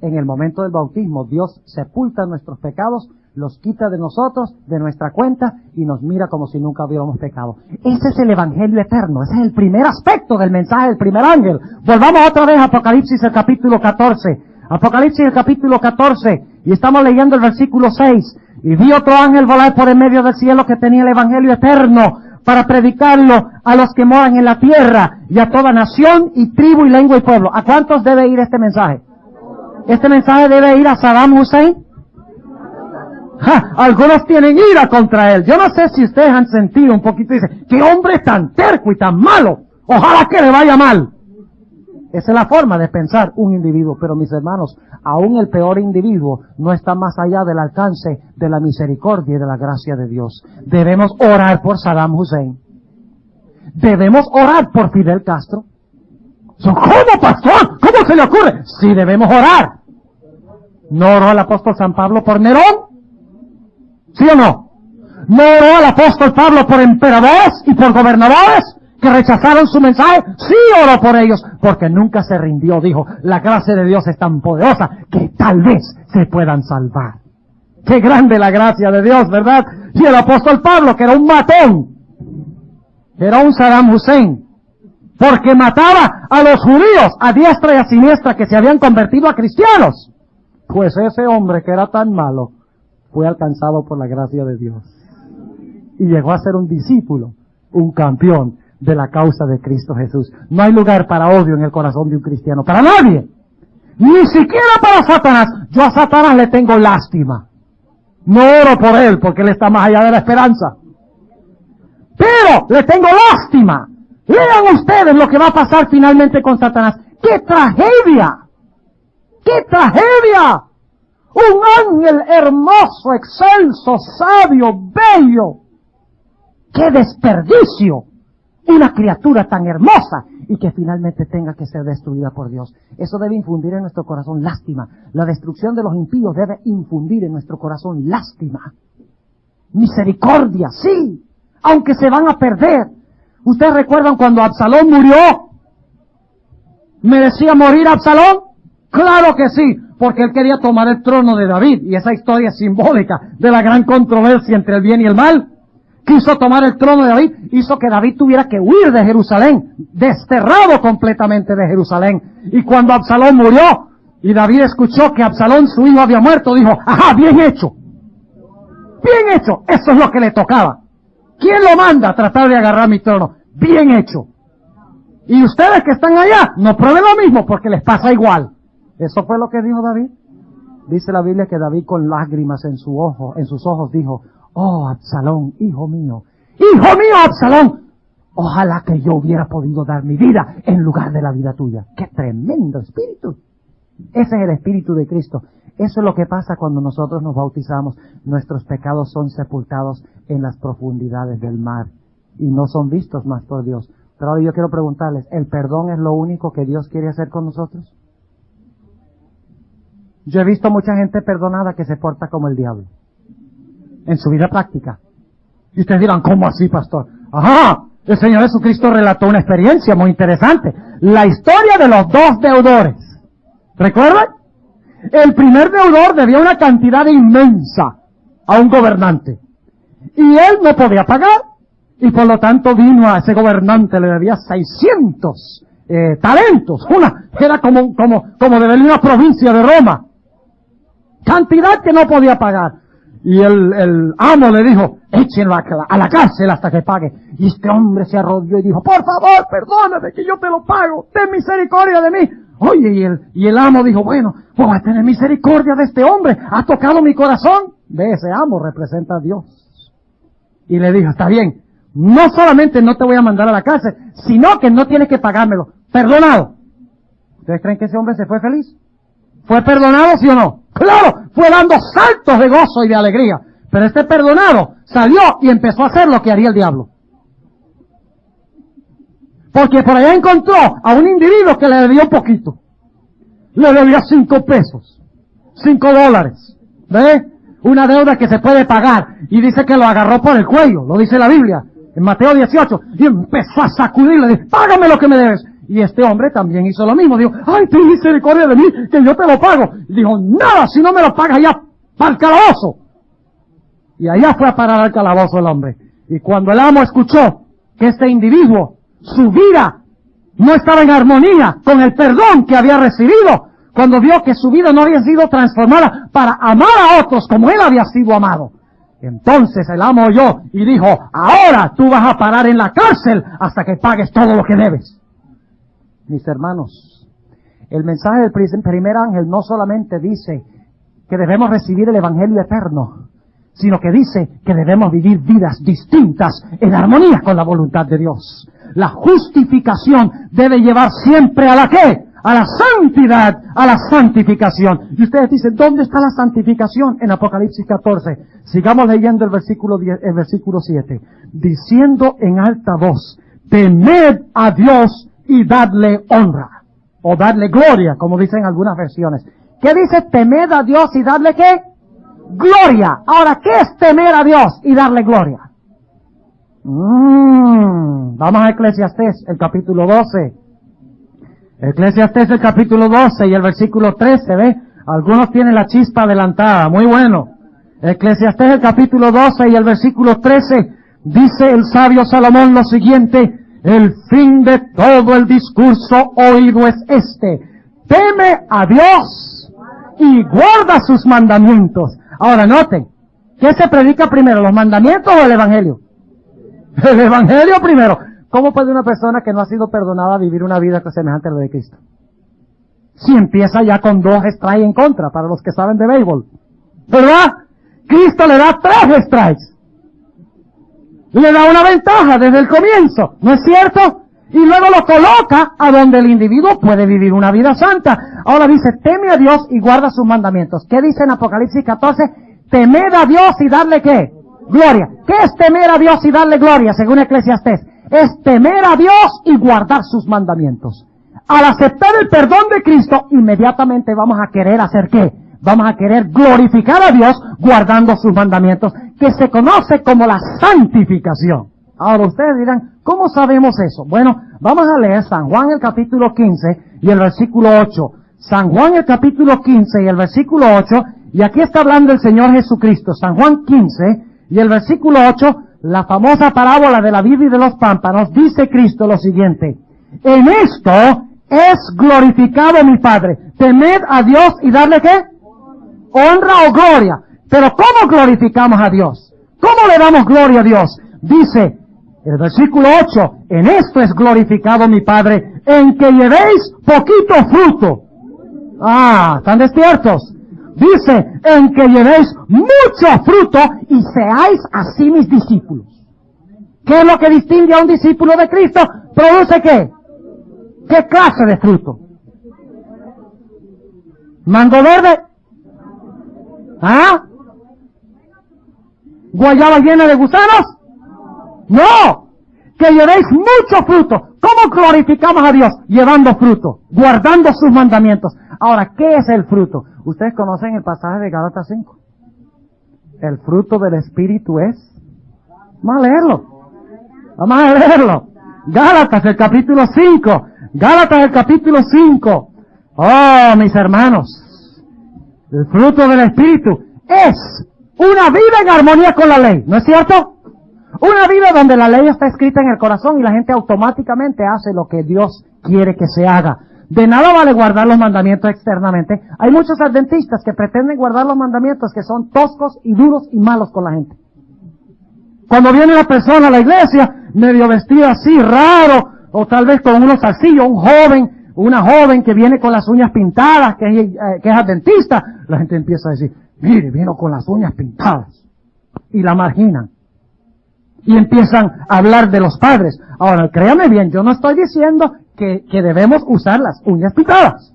En el momento del bautismo, Dios sepulta nuestros pecados, los quita de nosotros, de nuestra cuenta, y nos mira como si nunca hubiéramos pecado. Ese es el Evangelio eterno. Ese es el primer aspecto del mensaje del primer ángel. Volvamos otra vez a Apocalipsis, el capítulo 14. Apocalipsis, el capítulo 14. Y estamos leyendo el versículo 6. Y vi otro ángel volar por en medio del cielo que tenía el Evangelio eterno para predicarlo a los que moran en la tierra y a toda nación y tribu y lengua y pueblo. ¿A cuántos debe ir este mensaje? Este mensaje debe ir a Saddam Hussein. Algunos tienen ira contra él. Yo no sé si ustedes han sentido un poquito y dicen, ¡qué hombre tan terco y tan malo! ¡Ojalá que le vaya mal! Esa es la forma de pensar un individuo. Pero mis hermanos, aún el peor individuo no está más allá del alcance de la misericordia y de la gracia de Dios. Debemos orar por Saddam Hussein. Debemos orar por Fidel Castro. ¿Cómo, pastor? ¿Cómo se le ocurre? Sí, debemos orar. ¿No oró el apóstol San Pablo por Nerón? ¿Sí o no? ¿No oró el apóstol Pablo por emperadores y por gobernadores que rechazaron su mensaje? Sí oró por ellos, porque nunca se rindió. Dijo, la gracia de Dios es tan poderosa que tal vez se puedan salvar. Qué grande la gracia de Dios, ¿verdad? Y el apóstol Pablo, que era un matón, era un Saddam Hussein, porque mataba a los judíos a diestra y a siniestra que se habían convertido a cristianos. Pues ese hombre que era tan malo fue alcanzado por la gracia de Dios y llegó a ser un discípulo, un campeón de la causa de Cristo Jesús. No hay lugar para odio en el corazón de un cristiano, para nadie, ni siquiera para Satanás. Yo a Satanás le tengo lástima. No oro por él porque él está más allá de la esperanza, pero le tengo lástima. Lean ustedes lo que va a pasar finalmente con Satanás. ¡Qué tragedia! ¡Qué tragedia! Un ángel hermoso, excelso, sabio, bello. ¡Qué desperdicio! Una criatura tan hermosa y que finalmente tenga que ser destruida por Dios. Eso debe infundir en nuestro corazón lástima. La destrucción de los impíos debe infundir en nuestro corazón lástima. Misericordia, sí, aunque se van a perder. ¿Ustedes recuerdan cuando Absalón murió? ¿Merecía morir Absalón? Claro que sí, porque él quería tomar el trono de David, y esa historia es simbólica de la gran controversia entre el bien y el mal. Quiso tomar el trono de David, hizo que David tuviera que huir de Jerusalén, desterrado completamente de Jerusalén. Y cuando Absalón murió, y David escuchó que Absalón, su hijo, había muerto, dijo, ¡ajá, bien hecho! ¡Bien hecho! Eso es lo que le tocaba. ¿Quién lo manda a tratar de agarrar mi trono? Bien hecho. Y ustedes que están allá, no prueben lo mismo porque les pasa igual. Eso fue lo que dijo David. Dice la Biblia que David con lágrimas en sus ojos dijo, oh Absalón, hijo mío, Absalón, ojalá que yo hubiera podido dar mi vida en lugar de la vida tuya. ¡Qué tremendo espíritu! Ese es el espíritu de Cristo. Eso es lo que pasa cuando nosotros nos bautizamos. Nuestros pecados son sepultados en las profundidades del mar y no son vistos más por Dios. Pero ahora yo quiero preguntarles, ¿el perdón es lo único que Dios quiere hacer con nosotros? Yo he visto mucha gente perdonada que se porta como el diablo en su vida práctica. Y ustedes dirán, ¿cómo así, pastor? Ajá, el Señor Jesucristo relató una experiencia muy interesante. La historia de los dos deudores. ¿Recuerdan? El primer deudor debía una cantidad inmensa a un gobernante. Y él no podía pagar. Y por lo tanto vino a ese gobernante, le debía 600 talentos. Era como deberle una provincia de Roma. Cantidad que no podía pagar. Y el amo le dijo, échenlo a la cárcel hasta que pague. Y este hombre se arrodilló y dijo, por favor, perdóname que yo te lo pago. Ten misericordia de mí. Oye, y el amo dijo, bueno, pues voy a tener misericordia de este hombre. Ha tocado mi corazón. Ve, ese amo representa a Dios. Y le dijo, está bien, no solamente no te voy a mandar a la cárcel, sino que no tienes que pagármelo. Perdonado. ¿Ustedes creen que ese hombre se fue feliz? ¿Fue perdonado, sí o no? ¡Claro! Fue dando saltos de gozo y de alegría. Pero este perdonado salió y empezó a hacer lo que haría el diablo. Porque por allá encontró a un individuo que le debía un poquito. Le debía 5 pesos. $5. ¿Ve? Una deuda que se puede pagar. Y dice que lo agarró por el cuello. Lo dice la Biblia. En Mateo 18. Y empezó a sacudirle. Dice, págame lo que me debes. Y este hombre también hizo lo mismo. Dijo, ay, ten misericordia de mí, que yo te lo pago. Y dijo, nada, si no me lo pagas allá, para el calabozo. Y allá fue a parar al calabozo el hombre. Y cuando el amo escuchó que este individuo, su vida no estaba en armonía con el perdón que había recibido, cuando vio que su vida no había sido transformada para amar a otros como él había sido amado, entonces el amo oyó y dijo, ahora tú vas a parar en la cárcel hasta que pagues todo lo que debes. Mis hermanos, el mensaje del primer ángel no solamente dice que debemos recibir el evangelio eterno, sino que dice que debemos vivir vidas distintas en armonía con la voluntad de Dios. La justificación debe llevar siempre ¿a la qué? A la santidad, a la santificación. Y ustedes dicen, ¿dónde está la santificación? En Apocalipsis 14. Sigamos leyendo el versículo 7. Diciendo en alta voz, temed a Dios y dadle honra. O dadle gloria, como dicen algunas versiones. ¿Qué dice temed a Dios y dadle qué? Gloria. Ahora, ¿qué es temer a Dios y darle gloria? Vamos a Eclesiastés, el capítulo 12. Eclesiastés, el capítulo 12 y el versículo 13, ¿ve? Algunos tienen la chispa adelantada, muy bueno. Eclesiastés, el capítulo 12 y el versículo 13, dice el sabio Salomón lo siguiente, el fin de todo el discurso oído es este, teme a Dios y guarda sus mandamientos. Ahora noten, ¿qué se predica primero, los mandamientos o el evangelio? El evangelio primero. ¿Cómo puede una persona que no ha sido perdonada vivir una vida semejante a la de Cristo? Si empieza ya con 2 strikes en contra, para los que saben de béisbol. ¿Verdad? Cristo le da 3 strikes. Le da una ventaja desde el comienzo, ¿no es cierto? Y luego lo coloca a donde el individuo puede vivir una vida santa. Ahora dice, teme a Dios y guarda sus mandamientos. ¿Qué dice en Apocalipsis 14? Temed a Dios y darle ¿qué? Gloria. ¿Qué es temer a Dios y darle gloria, según Eclesiastés? Es temer a Dios y guardar sus mandamientos. Al aceptar el perdón de Cristo, inmediatamente vamos a querer hacer ¿qué? Vamos a querer glorificar a Dios guardando sus mandamientos, que se conoce como la santificación. Ahora ustedes dirán, ¿cómo sabemos eso? Bueno, vamos a leer San Juan el capítulo 15 y el versículo 8. San Juan el capítulo 15 y el versículo 8, y aquí está hablando el Señor Jesucristo. San Juan 15 y el versículo 8, la famosa parábola de la vid y de los pámpanos, dice Cristo lo siguiente, en esto es glorificado mi Padre, temed a Dios y darle ¿qué? Honra o gloria. Pero ¿cómo glorificamos a Dios? ¿Cómo le damos gloria a Dios? Dice el versículo 8, en esto es glorificado mi Padre, en que llevéis poquito fruto. ¿Están despiertos? Dice, en que llevéis mucho fruto y seáis así mis discípulos. ¿Qué es lo que distingue a un discípulo de Cristo? ¿Produce qué? ¿Qué clase de fruto? ¿Mango verde? ¿Guayaba llena de gusanos? No, que llevéis mucho fruto. ¿Cómo glorificamos a Dios? Llevando fruto, guardando sus mandamientos. Ahora, ¿qué es el fruto? Ustedes conocen el pasaje de Gálatas 5. El fruto del Espíritu es... Vamos a leerlo. Vamos a leerlo. Gálatas, el capítulo 5. Gálatas, el capítulo 5. Oh, mis hermanos. El fruto del Espíritu es una vida en armonía con la ley, ¿no es cierto? Una vida donde la ley está escrita en el corazón y la gente automáticamente hace lo que Dios quiere que se haga. De nada vale guardar los mandamientos externamente. Hay muchos adventistas que pretenden guardar los mandamientos que son toscos y duros y malos con la gente. Cuando viene una persona a la iglesia, medio vestida así, raro, o tal vez con unos zarcillos, una joven que viene con las uñas pintadas, que es adventista, la gente empieza a decir, mire, vino con las uñas pintadas, y la marginan. Y empiezan a hablar de los padres. Ahora, créame bien, yo no estoy diciendo que debemos usar las uñas picadas.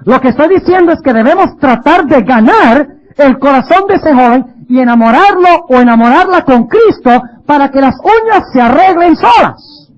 Lo que estoy diciendo es que debemos tratar de ganar el corazón de ese joven y enamorarlo o enamorarla con Cristo para que las uñas se arreglen solas.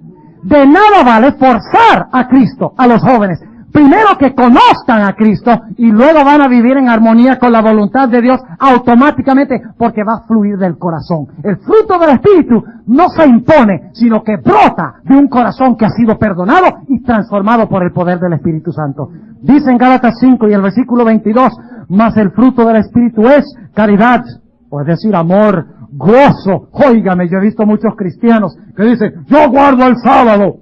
De nada vale forzar a Cristo a los jóvenes. Primero que conozcan a Cristo y luego van a vivir en armonía con la voluntad de Dios automáticamente porque va a fluir del corazón. El fruto del Espíritu no se impone, sino que brota de un corazón que ha sido perdonado y transformado por el poder del Espíritu Santo. Dice en Gálatas 5 y el versículo 22, mas el fruto del Espíritu es caridad, o es decir, amor, gozo. Óigame, yo he visto muchos cristianos que dicen, yo guardo el sábado.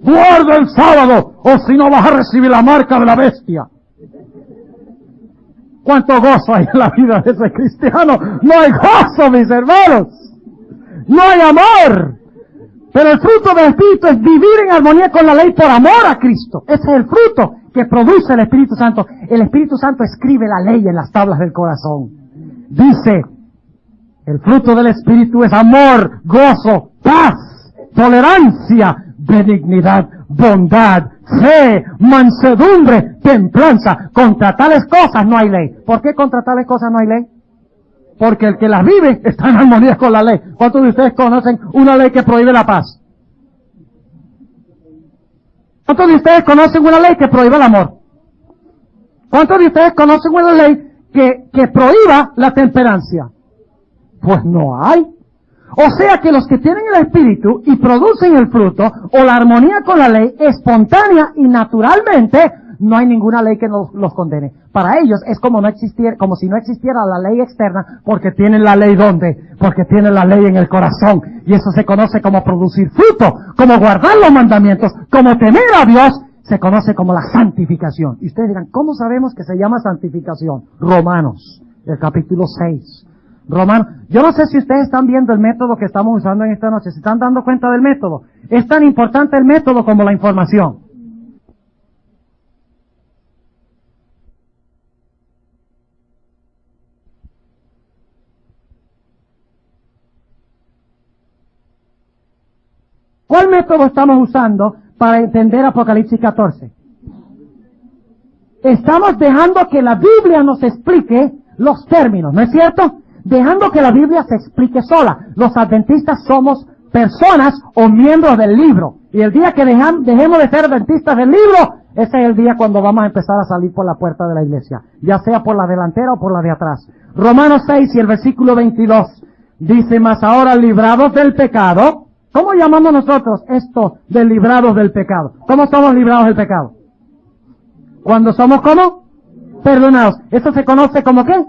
Guarda el sábado, o si no vas a recibir la marca de la bestia. ¿Cuánto gozo hay en la vida de ese cristiano? No hay gozo, mis hermanos. No hay amor. Pero el fruto del Espíritu es vivir en armonía con la ley por amor a Cristo. Ese es el fruto que produce el Espíritu Santo. El Espíritu Santo escribe la ley en las tablas del corazón. Dice, el fruto del Espíritu es amor, gozo, paz, tolerancia, benignidad, bondad, fe, mansedumbre, templanza. Contra tales cosas no hay ley. ¿Por qué contra tales cosas no hay ley? Porque el que las vive está en armonía con la ley. ¿Cuántos de ustedes conocen una ley que prohíbe la paz? ¿Cuántos de ustedes conocen una ley que prohíbe el amor? ¿Cuántos de ustedes conocen una ley que prohíba la temperancia? Pues no hay. O sea que los que tienen el Espíritu y producen el fruto, o la armonía con la ley, espontánea y naturalmente, no hay ninguna ley que los condene. Para ellos es como si no existiera la ley externa, porque tienen la ley ¿dónde? Porque tienen la ley en el corazón. Y eso se conoce como producir fruto, como guardar los mandamientos, como temer a Dios, se conoce como la santificación. Y ustedes dirán, ¿cómo sabemos que se llama santificación? Romanos, el capítulo 6. Romanos, yo no sé si ustedes están viendo el método que estamos usando en esta noche, ¿se están dando cuenta del método? Es tan importante el método como la información. ¿Cuál método estamos usando para entender Apocalipsis 14? Estamos dejando que la Biblia nos explique los términos, ¿no es cierto? Dejando que la Biblia se explique sola. Los adventistas somos personas o miembros del libro. Y el día que dejemos de ser adventistas del libro, ese es el día cuando vamos a empezar a salir por la puerta de la iglesia. Ya sea por la delantera o por la de atrás. Romanos 6 y el versículo 22 dice, mas ahora librados del pecado. ¿Cómo llamamos nosotros esto de librados del pecado? ¿Cómo somos librados del pecado? Cuando somos ¿cómo? Perdonados. Eso se conoce como ¿qué?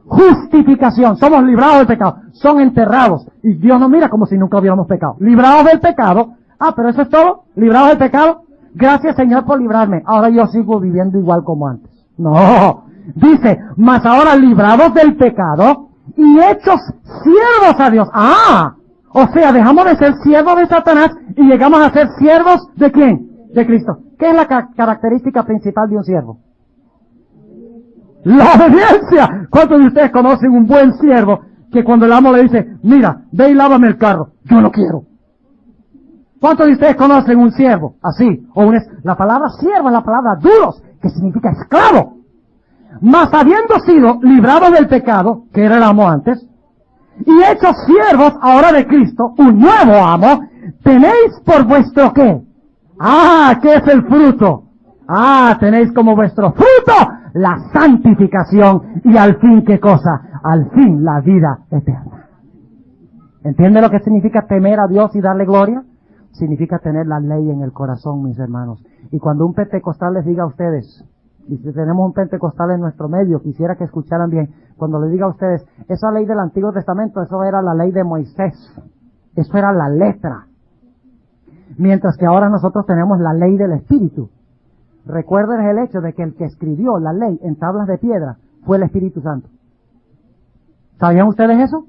Justificación. Somos librados del pecado. Son enterrados. Y Dios nos mira como si nunca hubiéramos pecado. Librados del pecado. Ah, pero eso es todo. Librados del pecado. Gracias, Señor, por librarme. Ahora yo sigo viviendo igual como antes. No. Dice, mas ahora librados del pecado y hechos siervos a Dios. Ah. O sea, dejamos de ser siervos de Satanás y llegamos a ser siervos ¿de quién? De Cristo. ¿Qué es la característica principal de un siervo? La obediencia. ¿Cuántos de ustedes conocen un buen siervo que cuando el amo le dice, mira, ve y lávame el carro? Yo no quiero. ¿Cuántos de ustedes conocen un siervo así? La palabra siervo es la palabra duros, que significa esclavo. Mas habiendo sido librados del pecado, que era el amo antes, y hechos siervos ahora de Cristo, un nuevo amo, tenéis por vuestro ¿qué? Ah, ¿qué es el fruto? Ah, tenéis como vuestro fruto la santificación y al fin ¿qué cosa? Al fin la vida eterna. ¿Entiende lo que significa temer a Dios y darle gloria? Significa tener la ley en el corazón, mis hermanos. Y cuando un pentecostal les diga a ustedes, y si tenemos un pentecostal en nuestro medio, quisiera que escucharan bien, cuando les diga a ustedes, esa ley del Antiguo Testamento, eso era la ley de Moisés, eso era la letra. Mientras que ahora nosotros tenemos la ley del Espíritu. Recuerden el hecho de que el que escribió la ley en tablas de piedra fue el Espíritu Santo. ¿Sabían ustedes eso?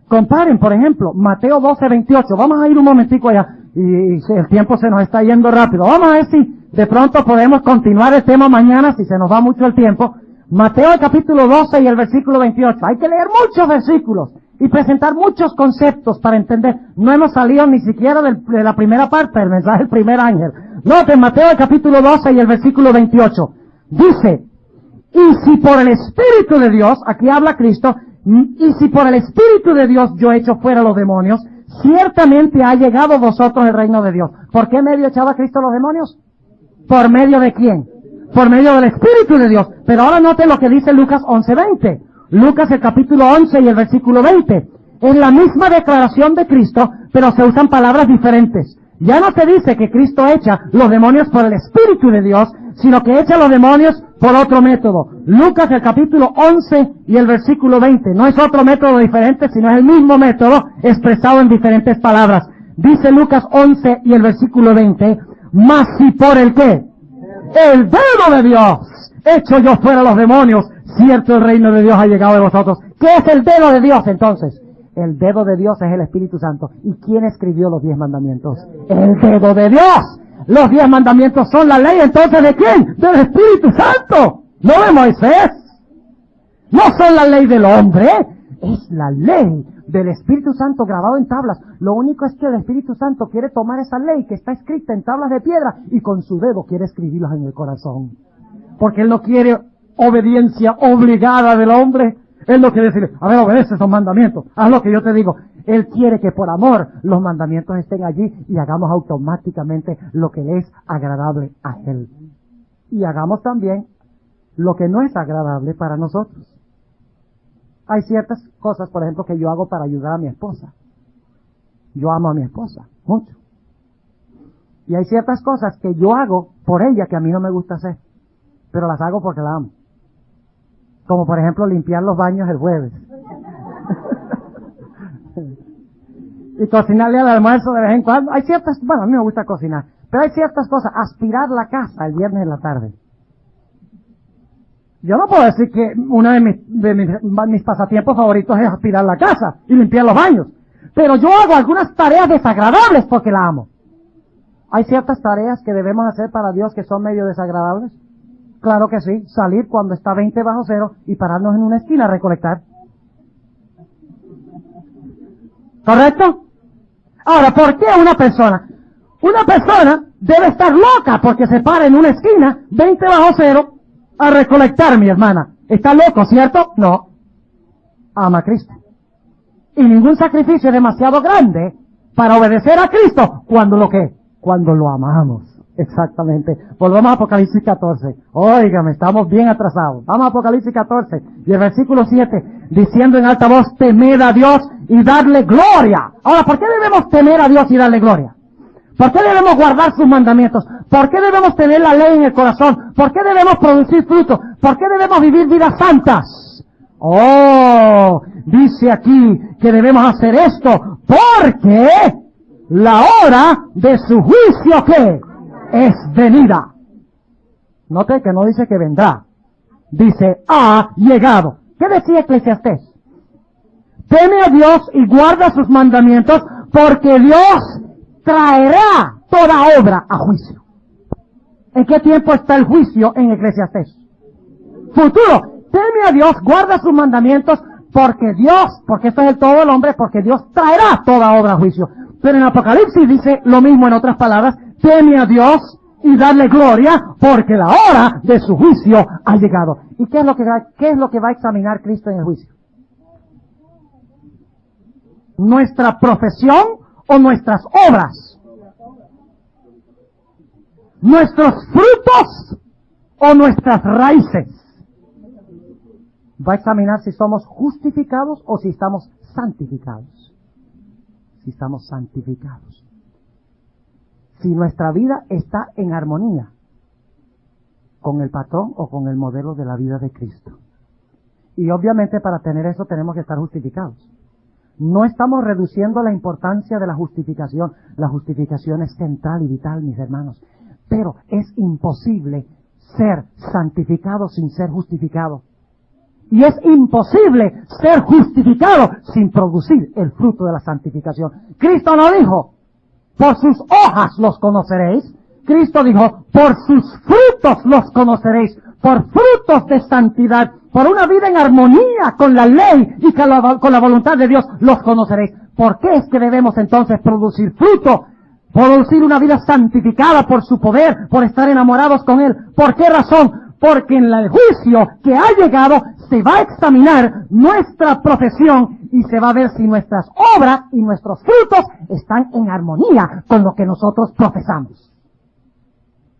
Comparen, por ejemplo, Mateo 12:28. Vamos a ir un momentico allá. Y el tiempo se nos está yendo rápido. Vamos a ver si de pronto podemos continuar el tema mañana, si se nos va mucho el tiempo. Mateo el capítulo 12 y el versículo 28. Hay que leer muchos versículos. y presentar muchos conceptos para entender. No hemos salido ni siquiera de la primera parte del mensaje del primer ángel. Noten Mateo el capítulo 12 y el versículo 28. Dice, y si por el Espíritu de Dios, aquí habla Cristo, y si por el Espíritu de Dios yo echo fuera los demonios, ciertamente ha llegado a vosotros el reino de Dios. ¿Por qué medio echaba Cristo los demonios? ¿Por medio de quién? Por medio del Espíritu de Dios. Pero ahora noten lo que dice Lucas 11:20. Lucas el capítulo 11 y el versículo 20. Es la misma declaración de Cristo, pero se usan palabras diferentes. Ya no se dice que Cristo echa los demonios por el Espíritu de Dios, sino que echa los demonios por otro método. Lucas el capítulo 11 y el versículo 20. No es otro método diferente, sino es el mismo método expresado en diferentes palabras. Dice Lucas 11 y el versículo 20, mas si por el ¿qué? El dedo de Dios echo yo fuera los demonios, cierto el reino de Dios ha llegado de vosotros. ¿Qué es el dedo de Dios entonces? El dedo de Dios es el Espíritu Santo. ¿Y quién escribió los 10 mandamientos? El dedo de Dios. Los 10 mandamientos son la ley, entonces ¿de quién? Del Espíritu Santo. No de Moisés. No son la ley del hombre. Es la ley del Espíritu Santo grabado en tablas. Lo único es que el Espíritu Santo quiere tomar esa ley que está escrita en tablas de piedra y con su dedo quiere escribirlas en el corazón. Porque Él no quiere obediencia obligada del hombre. Él no quiere decirle, a ver, obedece esos mandamientos, haz lo que yo te digo. Él quiere que por amor los mandamientos estén allí y hagamos automáticamente lo que le es agradable a Él. Y hagamos también lo que no es agradable para nosotros. Hay ciertas cosas, por ejemplo, que yo hago para ayudar a mi esposa. Yo amo a mi esposa, mucho. Y hay ciertas cosas que yo hago por ella que a mí no me gusta hacer, pero las hago porque la amo. Como por ejemplo limpiar los baños el jueves. Y cocinarle al almuerzo de vez en cuando. Hay ciertas, bueno, a mí me gusta cocinar, pero hay ciertas cosas. Aspirar la casa el viernes en la tarde. Yo no puedo decir que uno de mis pasatiempos favoritos es aspirar la casa y limpiar los baños. Pero yo hago algunas tareas desagradables porque la amo. ¿Hay ciertas tareas que debemos hacer para Dios que son medio desagradables? Claro que sí. Salir cuando está 20 bajo cero y pararnos en una esquina a recolectar. ¿Correcto? Ahora, ¿por qué una persona debe estar loca porque se para en una esquina 20 bajo cero a recolectar, mi hermana? ¿Está loco, cierto? No. Ama a Cristo. Y ningún sacrificio es demasiado grande para obedecer a Cristo cuando lo amamos. Exactamente. Volvamos a Apocalipsis 14. Óigame, estamos bien atrasados. Vamos a Apocalipsis 14 y el versículo 7, diciendo en alta voz, temed a Dios y darle gloria. Ahora, ¿por qué debemos temer a Dios y darle gloria? ¿Por qué debemos guardar sus mandamientos? ¿Por qué debemos tener la ley en el corazón? ¿Por qué debemos producir fruto? ¿Por qué debemos vivir vidas santas? Oh, dice aquí que debemos hacer esto porque la hora de su juicio, ¿qué? Es venida. Note que no dice que vendrá. Dice, ha llegado. ¿Qué decía Eclesiastés? Teme a Dios y guarda sus mandamientos, porque Dios traerá toda obra a juicio. ¿En qué tiempo está el juicio en Eclesiastés? Futuro. Teme a Dios, guarda sus mandamientos, porque esto es el todo del hombre, porque Dios traerá toda obra a juicio. Pero en Apocalipsis dice lo mismo en otras palabras, teme a Dios y darle gloria, porque la hora de su juicio ha llegado. ¿Y qué es lo que va a examinar Cristo en el juicio? ¿Nuestra profesión o nuestras obras? ¿Nuestros frutos o nuestras raíces? Va a examinar si somos justificados o si estamos santificados. Si estamos santificados. Si nuestra vida está en armonía con el patrón o con el modelo de la vida de Cristo. Y obviamente para tener eso tenemos que estar justificados. No estamos reduciendo la importancia de la justificación. La justificación es central y vital, mis hermanos. Pero es imposible ser santificado sin ser justificado. Y es imposible ser justificado sin producir el fruto de la santificación. Cristo no dijo, por sus hojas los conoceréis. Cristo dijo, por sus frutos los conoceréis. Por frutos de santidad por una vida en armonía con la ley y con la voluntad de Dios, los conoceréis. ¿Por qué es que debemos entonces producir fruto? Producir una vida santificada por su poder, por estar enamorados con Él. ¿Por qué razón? Porque en el juicio que ha llegado se va a examinar nuestra profesión y se va a ver si nuestras obras y nuestros frutos están en armonía con lo que nosotros profesamos.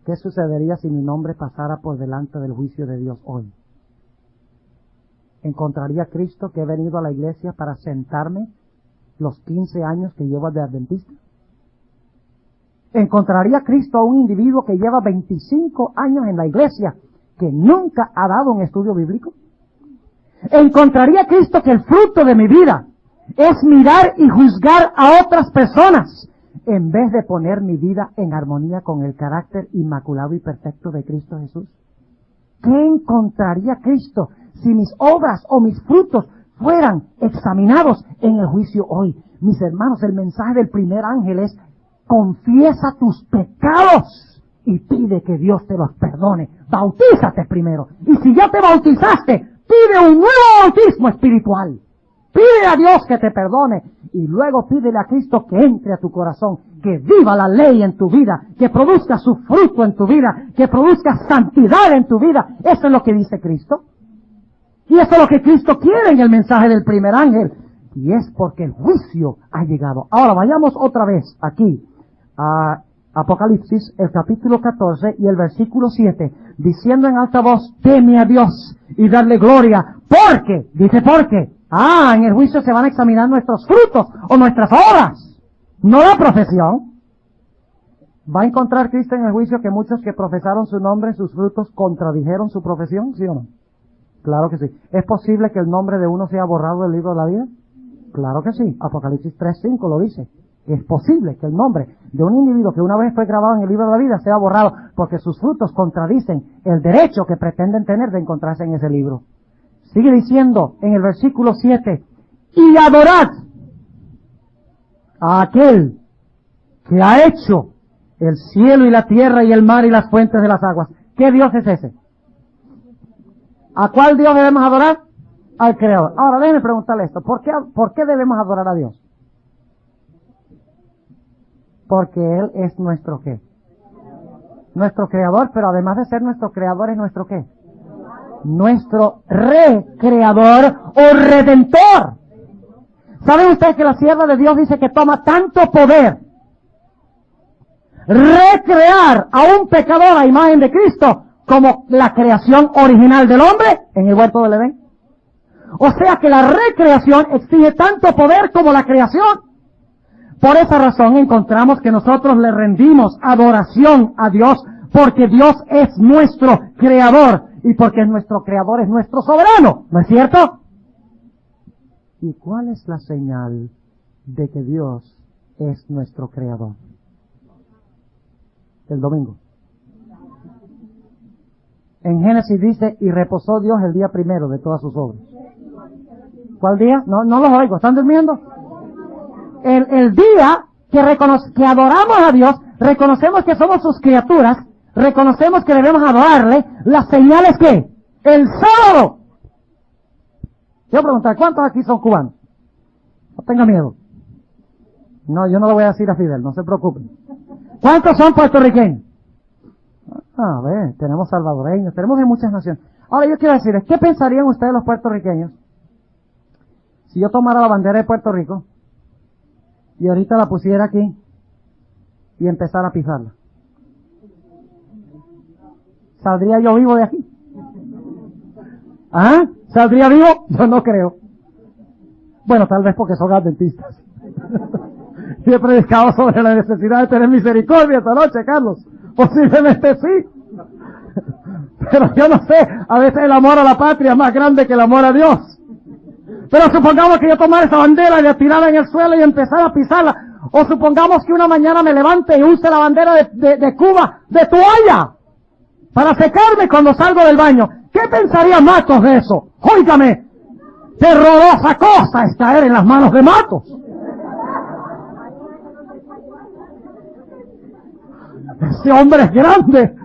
¿Qué sucedería si mi nombre pasara por delante del juicio de Dios hoy? ¿Encontraría a Cristo que he venido a la iglesia para sentarme los 15 años que llevo de adventista? ¿Encontraría a Cristo a un individuo que lleva 25 años en la iglesia, que nunca ha dado un estudio bíblico? ¿Encontraría a Cristo que el fruto de mi vida es mirar y juzgar a otras personas en vez de poner mi vida en armonía con el carácter inmaculado y perfecto de Cristo Jesús? ¿Qué encontraría Cristo si mis obras o mis frutos fueran examinados en el juicio hoy? Mis hermanos, el mensaje del primer ángel es: confiesa tus pecados y pide que Dios te los perdone. Bautízate primero. Y si ya te bautizaste, pide un nuevo bautismo espiritual. Pide a Dios que te perdone y luego pídele a Cristo que entre a tu corazón, que viva la ley en tu vida, que produzca su fruto en tu vida, que produzca santidad en tu vida. Eso es lo que dice Cristo. Y eso es lo que Cristo quiere en el mensaje del primer ángel. Y es porque el juicio ha llegado. Ahora vayamos otra vez aquí a Apocalipsis, el capítulo 14 y el versículo 7, diciendo en alta voz: teme a Dios y darle gloria, porque, dice porque, en el juicio se van a examinar nuestros frutos o nuestras obras, no la profesión. ¿Va a encontrar Cristo en el juicio que muchos que profesaron su nombre, sus frutos, contradijeron su profesión? ¿Sí o no? Claro que sí. ¿Es posible que el nombre de uno sea borrado del libro de la vida? Claro que sí. Apocalipsis 3:5 lo dice. Es posible que el nombre de un individuo que una vez fue grabado en el libro de la vida sea borrado porque sus frutos contradicen el derecho que pretenden tener de encontrarse en ese libro. Sigue diciendo en el versículo 7: y adorad a aquel que ha hecho el cielo y la tierra y el mar y las fuentes de las aguas. ¿Qué Dios es ese? ¿A cuál Dios debemos adorar? Al Creador. Ahora déjenme preguntarle esto: ¿por qué debemos adorar a Dios? Porque Él es nuestro ¿qué? Nuestro Creador, pero además de ser nuestro Creador, ¿es nuestro qué? Nuestro recreador o redentor. ¿Sabe usted que la sierva de Dios dice que toma tanto poder recrear a un pecador a imagen de Cristo como la creación original del hombre en el huerto del Edén? O sea que la recreación exige tanto poder como la creación. Por esa razón encontramos que nosotros le rendimos adoración a Dios, porque Dios es nuestro creador y porque nuestro creador es nuestro soberano, ¿no es cierto? ¿Y cuál es la señal de que Dios es nuestro creador? El domingo. En Génesis dice: y reposó Dios el día primero de todas sus obras. ¿Cuál día? No los oigo, ¿están durmiendo? El día que adoramos a Dios, reconocemos que somos sus criaturas, reconocemos que debemos adorarle. La señal es ¿qué? El sábado. Yo preguntar, ¿cuántos aquí son cubanos? No tenga miedo. No, yo no lo voy a decir a Fidel, no se preocupen. ¿Cuántos son puertorriqueños? A ver, tenemos salvadoreños, tenemos de muchas naciones. Ahora yo quiero decirles, ¿qué pensarían ustedes los puertorriqueños si yo tomara la bandera de Puerto Rico y ahorita la pusiera aquí y empezara a pisarla? ¿Saldría yo vivo de aquí? ¿Saldría vivo? Yo no creo. Bueno, tal vez porque son adventistas. Yo he predicado sobre la necesidad de tener misericordia esta noche, Carlos. Posiblemente sí. Pero yo no sé, a veces el amor a la patria es más grande que el amor a Dios. Pero supongamos que yo tomara esa bandera y la tirara en el suelo y empezara a pisarla. O supongamos que una mañana me levante y use la bandera de Cuba de toalla para secarme cuando salgo del baño. ¿Qué pensaría Matos de eso? Óigame, terrorosa cosa es caer en las manos de Matos. Ese hombre es grande.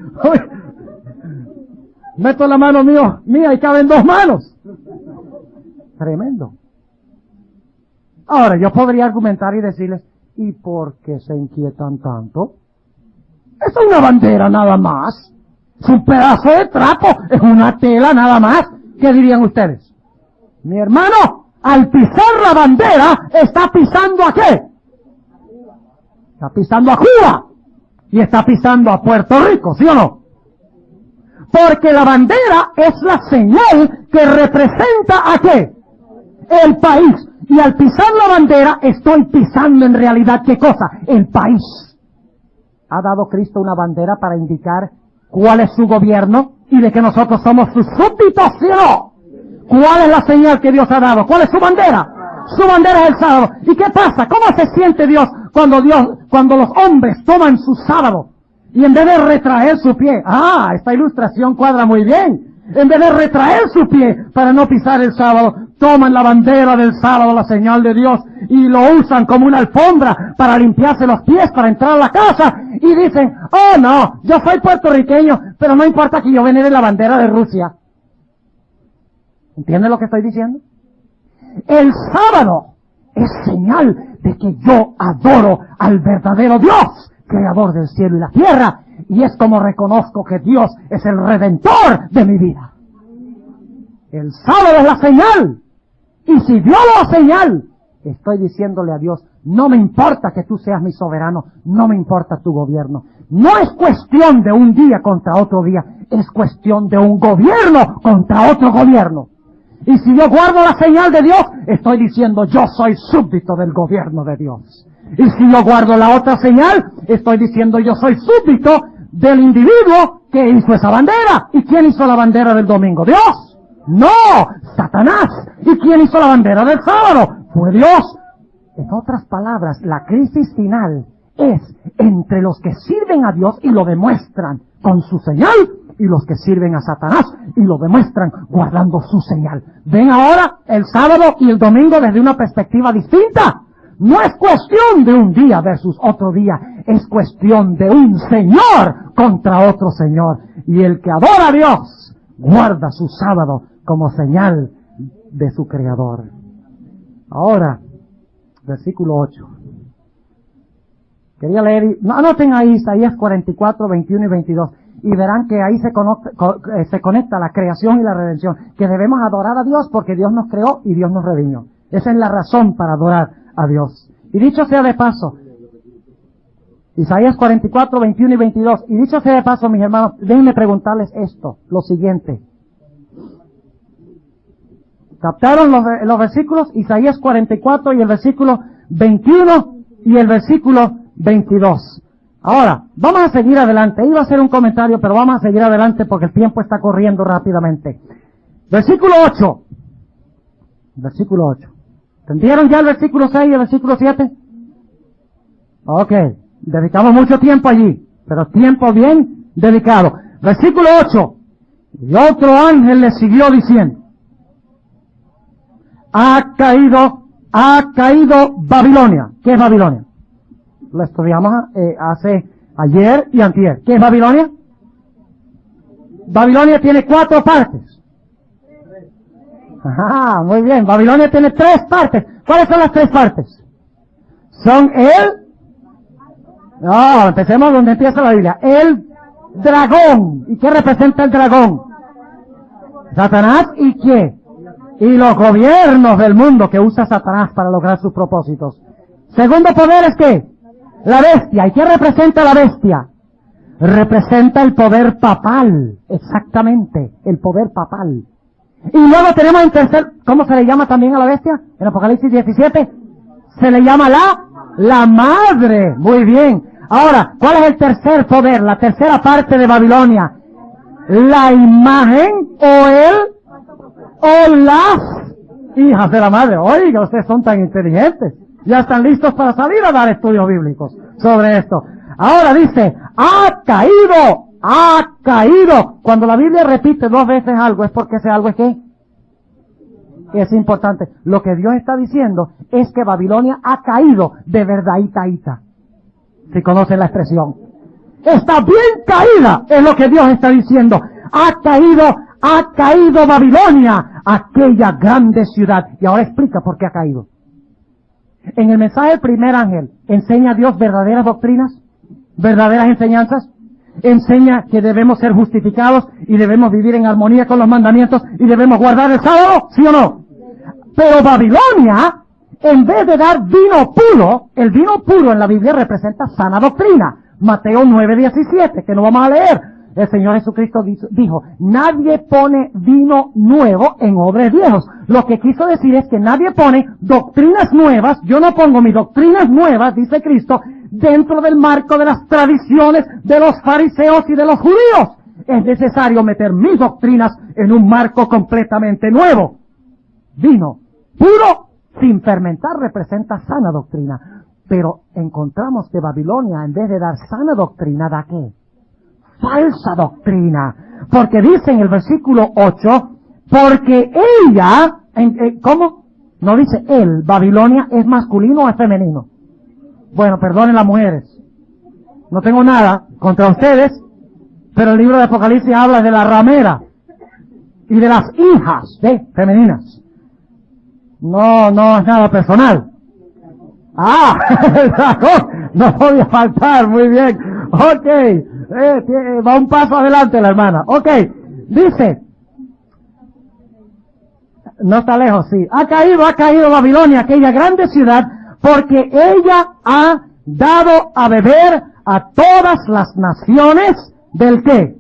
Meto la mano mía y caben 2 manos. Tremendo. Ahora, yo podría argumentar y decirles, ¿y por qué se inquietan tanto? Es una bandera nada más. Es un pedazo de trapo. Es una tela nada más. ¿Qué dirían ustedes? Mi hermano, al pisar la bandera, ¿está pisando a qué? Está pisando a Cuba. Y está pisando a Puerto Rico, ¿sí o no? Porque la bandera es la señal que representa a qué? El país. Y al pisar la bandera, estoy pisando en realidad ¿qué cosa? El país. ¿Ha dado Cristo una bandera para indicar cuál es su gobierno y de que nosotros somos sus súbditos, sí o no? ¿Cuál es la señal que Dios ha dado? ¿Cuál es su bandera? Su bandera es el sábado. ¿Y qué pasa? ¿Cómo se siente Dios cuando los hombres toman su sábado y en vez de retraer su pie? Esta ilustración cuadra muy bien. En vez de retraer su pie para no pisar el sábado, toman la bandera del sábado, la señal de Dios, y lo usan como una alfombra para limpiarse los pies, para entrar a la casa, y dicen, oh no, yo soy puertorriqueño, pero no importa que yo venere la bandera de Rusia. ¿Entienden lo que estoy diciendo? El sábado es señal de que yo adoro al verdadero Dios, creador del cielo y la tierra, y es como reconozco que Dios es el redentor de mi vida. El sábado es la señal. Y si Dios la señal, estoy diciéndole a Dios, no me importa que tú seas mi soberano, no me importa tu gobierno. No es cuestión de un día contra otro día, es cuestión de un gobierno contra otro gobierno. Y si yo guardo la señal de Dios, estoy diciendo yo soy súbdito del gobierno de Dios. Y si yo guardo la otra señal, estoy diciendo yo soy súbdito del individuo que hizo esa bandera. ¿Y quién hizo la bandera del domingo? ¿Dios? No, Satanás. ¿Y quién hizo la bandera del sábado? Fue Dios. En otras palabras, la crisis final es entre los que sirven a Dios y lo demuestran con su señal y los que sirven a Satanás y lo demuestran guardando su señal. ¿Ven ahora el sábado y el domingo desde una perspectiva distinta? No es cuestión de un día versus otro día, es cuestión de un señor contra otro señor. Y el que adora a Dios guarda su sábado como señal de su creador. Ahora, versículo 8. Quería leer, anoten ahí Isaías 44, 21 y 22. Y verán que ahí se conecta la creación y la redención. Que debemos adorar a Dios porque Dios nos creó y Dios nos redimió. Esa es la razón para adorar a Dios. Y dicho sea de paso, Isaías 44, 21 y 22. Y dicho sea de paso, mis hermanos, déjenme preguntarles esto, lo siguiente. ¿Captaron los versículos? Isaías 44 y el versículo 21 y el versículo 22. Ahora, vamos a seguir adelante. Iba a hacer un comentario, pero vamos a seguir adelante porque el tiempo está corriendo rápidamente. Versículo 8. Versículo 8. ¿Entendieron ya el versículo 6 y el versículo 7? Ok. Dedicamos mucho tiempo allí, pero tiempo bien dedicado. Versículo 8. Y otro ángel le siguió diciendo, ha caído Babilonia. ¿Qué es Babilonia? Lo estudiamos hace ayer y antier. ¿Qué es Babilonia? Babilonia tiene 4 partes. Ajá, muy bien. Babilonia tiene 3 partes. ¿Cuáles son las 3 partes? Son empecemos donde empieza la Biblia. El dragón. ¿Y qué representa el dragón? Satanás y qué? Y los gobiernos del mundo que usa Satanás para lograr sus propósitos. Segundo poder es ¿qué? La bestia. ¿Y qué representa la bestia? Representa el poder papal. Exactamente, el poder papal. Y luego tenemos en tercer, ¿cómo se le llama también a la bestia? En Apocalipsis 17, se le llama la madre. Muy bien. Ahora, ¿cuál es el tercer poder? La tercera parte de Babilonia. La imagen o las hijas de la madre. Oiga, ustedes son tan inteligentes. Ya están listos para salir a dar estudios bíblicos sobre esto. Ahora dice, ha caído. Cuando la Biblia repite 2 veces algo, es porque ese algo es ¿qué? Es importante. Lo que Dios está diciendo es que Babilonia ha caído de verdadita. Si conocen la expresión. Está bien caída, es lo que Dios está diciendo. Ha caído Babilonia, aquella grande ciudad. Y ahora explica por qué ha caído. En el mensaje del primer ángel, ¿enseña a Dios verdaderas doctrinas? ¿Verdaderas enseñanzas? Enseña que debemos ser justificados y debemos vivir en armonía con los mandamientos y debemos guardar el sábado, ¿sí o no? Pero Babilonia, en vez de dar vino puro, el vino puro en la Biblia representa sana doctrina. Mateo 9:17, que no vamos a leer. El Señor Jesucristo dijo, nadie pone vino nuevo en odres viejos. Lo que quiso decir es que nadie pone doctrinas nuevas, yo no pongo mis doctrinas nuevas, dice Cristo, dentro del marco de las tradiciones de los fariseos y de los judíos. Es necesario meter mis doctrinas en un marco completamente nuevo. Vino puro, sin fermentar, representa sana doctrina. Pero encontramos que Babilonia, en vez de dar sana doctrina, ¿da qué? Falsa doctrina. Porque dice en el versículo 8, porque ella, ¿cómo? No dice él, Babilonia, ¿es masculino o es femenino? Bueno, perdonen las mujeres. No tengo nada contra ustedes, pero el libro de Apocalipsis habla de la ramera y de las hijas femeninas. No es nada personal. El dragón no podía faltar, muy bien. Ok, va un paso adelante la hermana. Ok, dice, no está lejos, sí. Ha caído Babilonia, aquella grande ciudad, porque ella ha dado a beber a todas las naciones ¿del qué?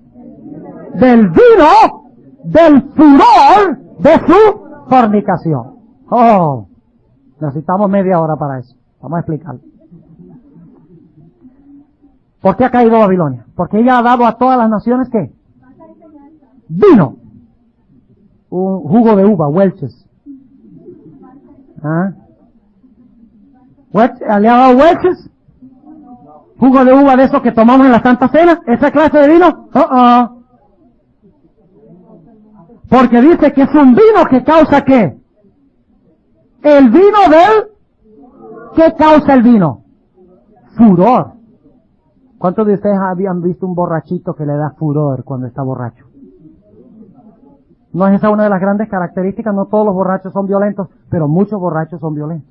Del vino, del furor de su fornicación. Oh, necesitamos media hora para eso. Vamos a explicarlo. ¿Por qué ha caído Babilonia? Porque ella ha dado a todas las naciones ¿qué? Vino. Un jugo de uva, Welch's. ¿Le ha dado Welch's? Jugo de uva de esos que tomamos en la Santa Cena. ¿Esa clase de vino? Porque dice que es un vino que causa ¿qué? El vino ¿qué causa el vino? Furor. ¿Cuántos de ustedes habían visto un borrachito que le da furor cuando está borracho? ¿No es esa una de las grandes características? No todos los borrachos son violentos, pero muchos borrachos son violentos.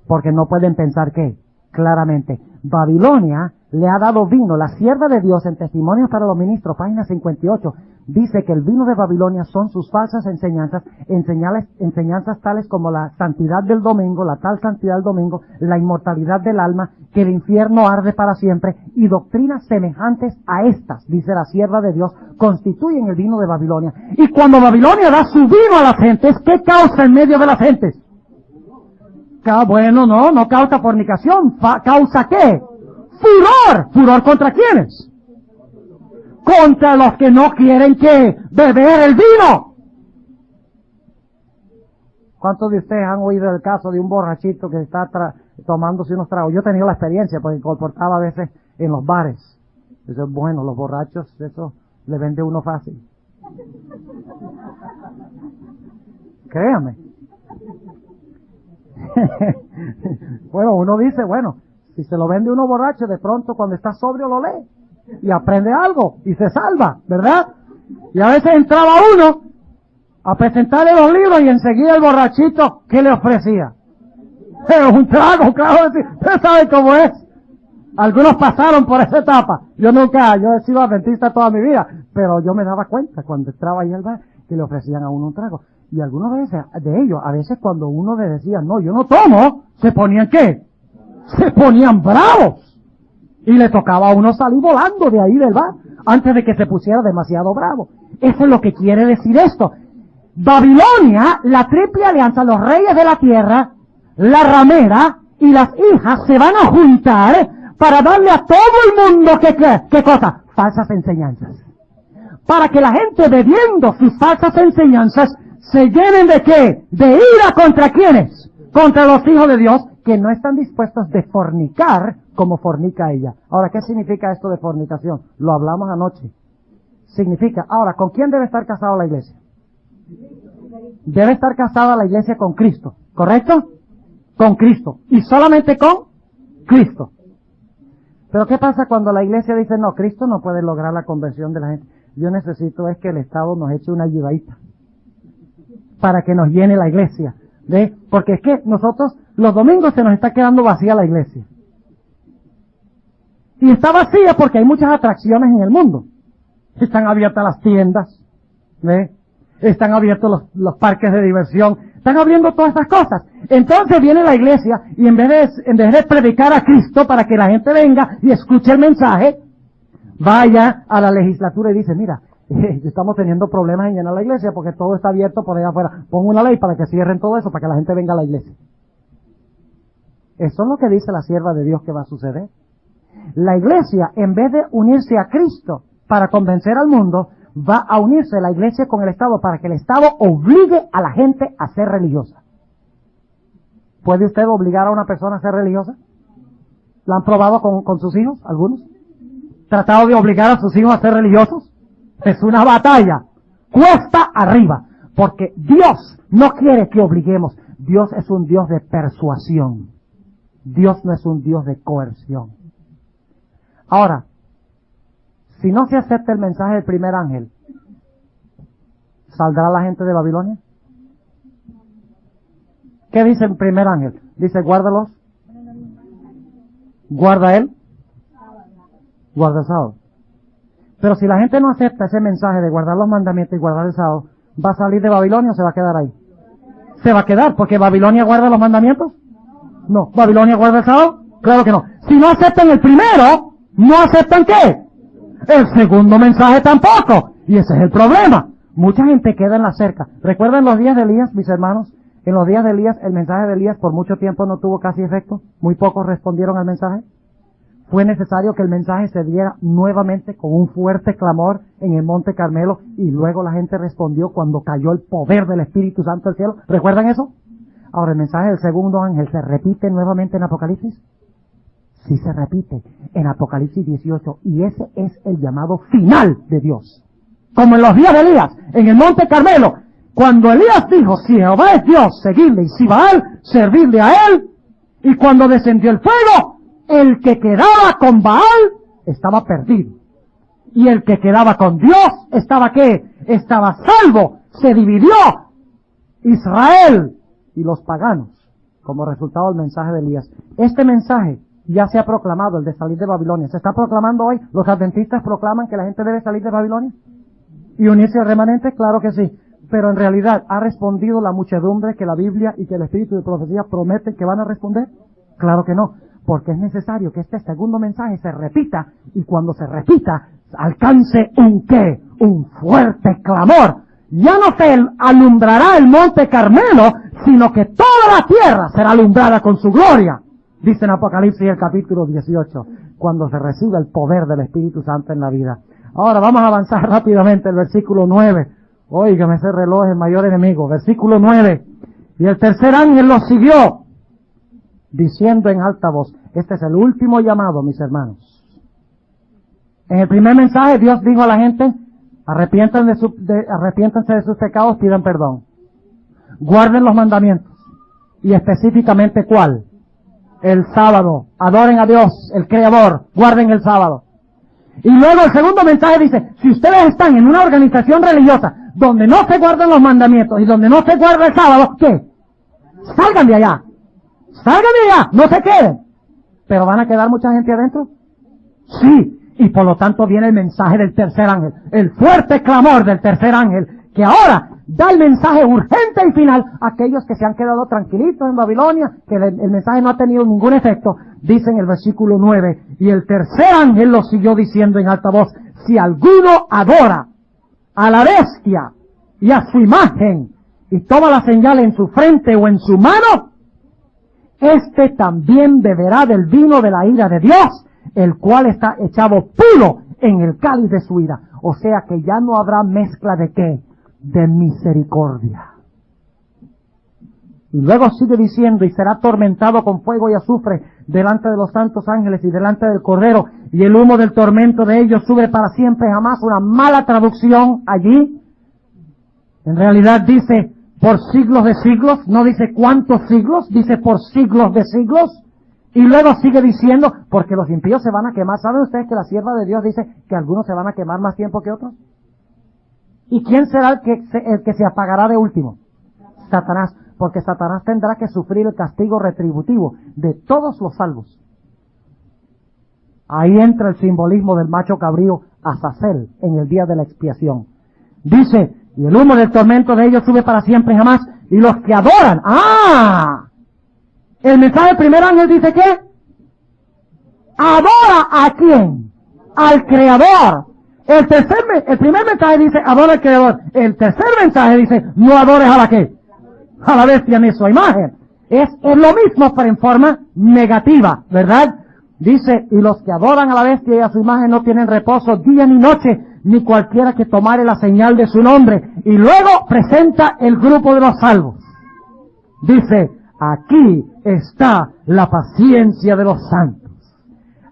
Porque no pueden pensar ¿qué? Claramente. Babilonia le ha dado vino. La sierva de Dios en Testimonios para los Ministros, página 58, dice que el vino de Babilonia son sus falsas enseñanzas, enseñanzas tales como la santidad del domingo, la tal santidad del domingo, la inmortalidad del alma, que el infierno arde para siempre, y doctrinas semejantes a estas, dice la sierva de Dios, constituyen el vino de Babilonia. Y cuando Babilonia da su vino a las gentes, ¿qué causa en medio de las gentes? Bueno, no causa fornicación. ¿Causa qué? Furor. ¿Furor contra quiénes? Contra los que no quieren ¿qué? Beber el vino. ¿Cuántos de ustedes han oído el caso de un borrachito que está tomándose unos tragos? Yo he tenido la experiencia porque comportaba a veces en los bares. Eso es bueno, los borrachos, eso le vende uno fácil. Créame. Bueno, uno dice, si se lo vende uno borracho, de pronto cuando está sobrio lo lee y aprende algo y se salva, ¿verdad? Y a veces entraba uno a presentarle los libros y enseguida el borrachito, ¿qué le ofrecía? Un trago, claro, usted sabe cómo es. Algunos pasaron por esa etapa. Yo he sido adventista toda mi vida, pero yo me daba cuenta cuando entraba ahí al bar que le ofrecían a uno un trago. Y algunos de ellos, a veces cuando uno le decía, no, yo no tomo, se ponían ¿qué? Se ponían bravos. Y le tocaba a uno salir volando de ahí del bar, antes de que se pusiera demasiado bravo. Eso es lo que quiere decir esto. Babilonia, la triple alianza, los reyes de la tierra, la ramera y las hijas se van a juntar para darle a todo el mundo, ¿qué cosa? Falsas enseñanzas. Para que la gente bebiendo sus falsas enseñanzas se llenen ¿de qué? De ira contra ¿quiénes? Contra los hijos de Dios que no están dispuestos de fornicar como fornica ella. Ahora, ¿qué significa esto de fornicación? Lo hablamos anoche. Significa, ahora, ¿con quién debe estar casada la iglesia? Debe estar casada la iglesia con Cristo, ¿correcto? Con Cristo. Y solamente con Cristo. Pero ¿qué pasa cuando la iglesia dice, no, Cristo no puede lograr la conversión de la gente? yo necesito es que el Estado nos eche una ayudadita para que nos llene la iglesia. ¿Ve? Porque es que nosotros, los domingos se nos está quedando vacía la iglesia. Y está vacía porque hay muchas atracciones en el mundo. Están abiertas las tiendas, ¿ve? Están abiertos los parques de diversión, están abriendo todas estas cosas. Entonces viene la iglesia y en vez de predicar a Cristo para que la gente venga y escuche el mensaje, vaya a la legislatura y dice, mira, estamos teniendo problemas en llenar la iglesia porque todo está abierto por allá afuera. Pongo una ley para que cierren todo eso, para que la gente venga a la iglesia. Eso es lo que dice la sierva de Dios que va a suceder. La iglesia, en vez de unirse a Cristo para convencer al mundo, va a unirse la iglesia con el Estado para que el Estado obligue a la gente a ser religiosa. ¿Puede usted obligar a una persona a ser religiosa? ¿Lo han probado con sus hijos, algunos? ¿Tratado de obligar a sus hijos a ser religiosos? Es una batalla, cuesta arriba, porque Dios no quiere que obliguemos. Dios es un Dios de persuasión. Dios no es un Dios de coerción. Ahora, si no se acepta el mensaje del primer ángel, ¿saldrá la gente de Babilonia? ¿Qué dice el primer ángel? Dice, guárdalos. ¿Guarda él? Guarda el sábado. Pero si la gente no acepta ese mensaje de guardar los mandamientos y guardar el sábado, ¿va a salir de Babilonia o se va a quedar ahí? Se va a quedar, porque Babilonia guarda los mandamientos. No. ¿Babilonia guarda el sábado? Claro que no. Si no aceptan el primero, ¿no aceptan qué? El segundo mensaje tampoco. Y ese es el problema. Mucha gente queda en la cerca. ¿Recuerdan los días de Elías, mis hermanos? En los días de Elías, el mensaje de Elías por mucho tiempo no tuvo casi efecto. Muy pocos respondieron al mensaje. Fue necesario que el mensaje se diera nuevamente con un fuerte clamor en el Monte Carmelo y luego la gente respondió cuando cayó el poder del Espíritu Santo del cielo. ¿Recuerdan eso? Ahora, el mensaje del segundo ángel se repite nuevamente en Apocalipsis. Sí se repite en Apocalipsis 18 y ese es el llamado final de Dios. Como en los días de Elías, en el Monte Carmelo, cuando Elías dijo, si Jehová es Dios, seguirle, y si Baal, servirle a él, y cuando descendió el fuego, el que quedaba con Baal estaba perdido. Y el que quedaba con Dios estaba ¿qué? Estaba salvo. Se dividió Israel y los paganos como resultado del mensaje de Elías. Este mensaje ya se ha proclamado, el de salir de Babilonia. ¿Se está proclamando hoy? ¿Los adventistas proclaman que la gente debe salir de Babilonia y unirse al remanente? Claro que sí. Pero en realidad, ¿ha respondido la muchedumbre que la Biblia y que el Espíritu de Profecía prometen que van a responder? Claro que no. Porque es necesario que este segundo mensaje se repita y cuando se repita alcance un ¿qué? Un fuerte clamor. Ya no se alumbrará el Monte Carmelo, sino que toda la tierra será alumbrada con su gloria. Dice en Apocalipsis el capítulo 18, cuando se reciba el poder del Espíritu Santo en la vida. Ahora vamos a avanzar rápidamente el versículo 9. Óigame, ese reloj es el mayor enemigo. Versículo 9. Y el tercer ángel lo siguió, diciendo en alta voz. Este es el último llamado, mis hermanos. En el primer mensaje Dios dijo a la gente, arrepiéntanse de sus pecados, pidan perdón. Guarden los mandamientos. Y específicamente, ¿cuál? El sábado. Adoren a Dios, el Creador. Guarden el sábado. Y luego el segundo mensaje dice, si ustedes están en una organización religiosa donde no se guardan los mandamientos y donde no se guarda el sábado, ¿qué? Salgan de allá. Salgan de allá, no se queden. ¿Pero van a quedar mucha gente adentro? Sí. Y por lo tanto viene el mensaje del tercer ángel. El fuerte clamor del tercer ángel, que ahora da el mensaje urgente y final a aquellos que se han quedado tranquilitos en Babilonia, que el mensaje no ha tenido ningún efecto. Dice en el versículo 9, y el tercer ángel lo siguió diciendo en alta voz, si alguno adora a la bestia y a su imagen y toma la señal en su frente o en su mano, este también beberá del vino de la ira de Dios, el cual está echado puro en el cáliz de su ira. O sea que ya no habrá mezcla de ¿qué? De misericordia. Y luego sigue diciendo, y será atormentado con fuego y azufre delante de los santos ángeles y delante del Cordero, y el humo del tormento de ellos sube para siempre jamás. Una mala traducción allí. En realidad dice por siglos de siglos, no dice cuántos siglos, dice por siglos de siglos. Y luego sigue diciendo, porque los impíos se van a quemar. ¿Saben ustedes que la sierva de Dios dice que algunos se van a quemar más tiempo que otros? ¿Y quién será el que se apagará de último? Satanás, porque Satanás tendrá que sufrir el castigo retributivo de todos los salvos. Ahí entra el simbolismo del macho cabrío Azazel en el día de la expiación. Dice, y el humo del tormento de ellos sube para siempre y jamás, y los que adoran, el mensaje del primer ángel dice ¿qué? Adora ¿a quién? Al Creador. El primer mensaje dice, adora al Creador. El tercer mensaje dice, no adores a la ¿qué? A la bestia ni su imagen. Es lo mismo, pero en forma negativa, ¿verdad? Dice, y los que adoran a la bestia y a su imagen no tienen reposo día ni noche, ni cualquiera que tomare la señal de su nombre. Y luego presenta el grupo de los salvos. Dice, aquí está la paciencia de los santos.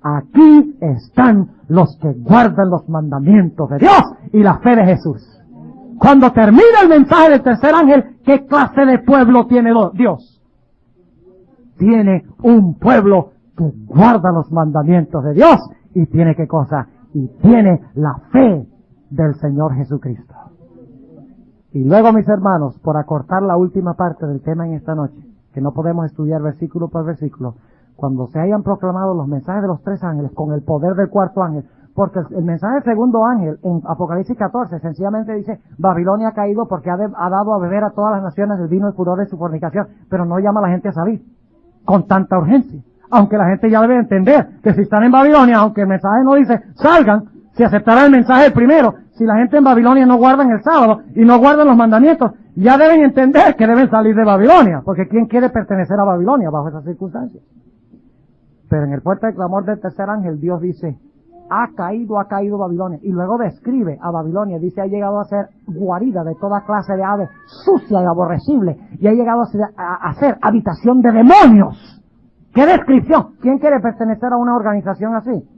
Aquí están los que guardan los mandamientos de Dios y la fe de Jesús. Cuando termina el mensaje del tercer ángel, ¿qué clase de pueblo tiene Dios? Tiene un pueblo que guarda los mandamientos de Dios y tiene ¿qué cosa? Y tiene la fe del Señor Jesucristo. Y luego, mis hermanos, por acortar la última parte del tema en esta noche, que no podemos estudiar versículo por versículo, cuando se hayan proclamado los mensajes de los tres ángeles con el poder del cuarto ángel, porque el mensaje del segundo ángel en Apocalipsis 14 sencillamente dice, Babilonia ha caído porque ha dado a beber a todas las naciones el vino y furor de su fornicación, pero no llama a la gente a salir con tanta urgencia. Aunque la gente ya debe entender que si están en Babilonia, aunque el mensaje no dice salgan, si aceptarán el mensaje del primero, si la gente en Babilonia no guardan el sábado y no guardan los mandamientos, ya deben entender que deben salir de Babilonia, porque ¿quién quiere pertenecer a Babilonia bajo esas circunstancias? Pero en el fuerte clamor del tercer ángel, Dios dice, ha caído Babilonia. Y luego describe a Babilonia, dice, ha llegado a ser guarida de toda clase de aves, sucia y aborrecible, y ha llegado a ser habitación de demonios. ¿Qué descripción? ¿Quién quiere pertenecer a una organización así?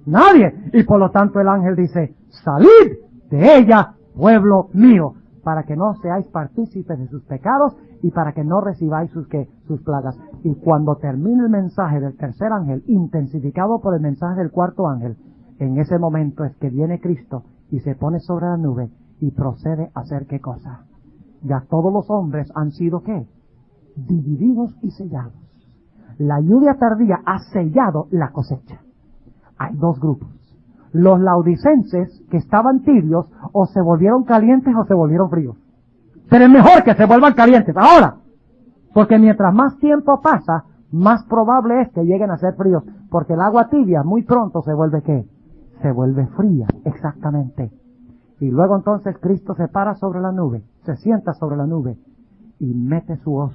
Nadie. Y por lo tanto el ángel dice, salid de ella, pueblo mío, para que no seáis partícipes de sus pecados y para que no recibáis sus plagas. Y cuando termine el mensaje del tercer ángel, intensificado por el mensaje del cuarto ángel, en ese momento es que viene Cristo y se pone sobre la nube y procede a hacer ¿qué cosa? Ya todos los hombres han sido ¿qué? Divididos y sellados. La lluvia tardía ha sellado la cosecha. Hay dos grupos. Los laodicenses que estaban tibios o se volvieron calientes o se volvieron fríos. Pero es mejor que se vuelvan calientes ahora. Porque mientras más tiempo pasa, más probable es que lleguen a ser fríos. Porque el agua tibia muy pronto se vuelve ¿qué? Se vuelve fría, exactamente. Y luego entonces Cristo se para sobre la nube, se sienta sobre la nube y mete su hoz.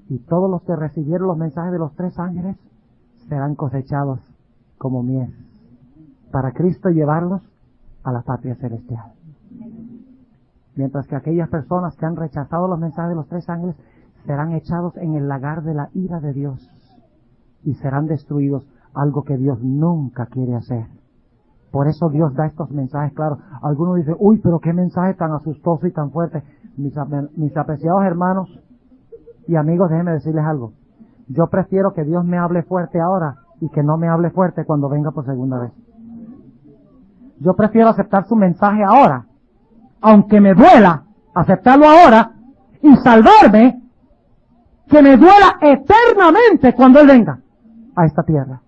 Y todos los que recibieron los mensajes de los tres ángeles serán cosechados como mies, para Cristo llevarlos a la patria celestial. Mientras que aquellas personas que han rechazado los mensajes de los tres ángeles serán echados en el lagar de la ira de Dios y serán destruidos, algo que Dios nunca quiere hacer. Por eso Dios da estos mensajes claros. Algunos dicen, uy, pero qué mensaje tan asustoso y tan fuerte. Mis apreciados hermanos y amigos, déjenme decirles algo. Yo prefiero que Dios me hable fuerte ahora y que no me hable fuerte cuando venga por segunda vez. Yo prefiero aceptar su mensaje ahora, aunque me duela aceptarlo ahora y salvarme, que me duela eternamente cuando Él venga a esta tierra.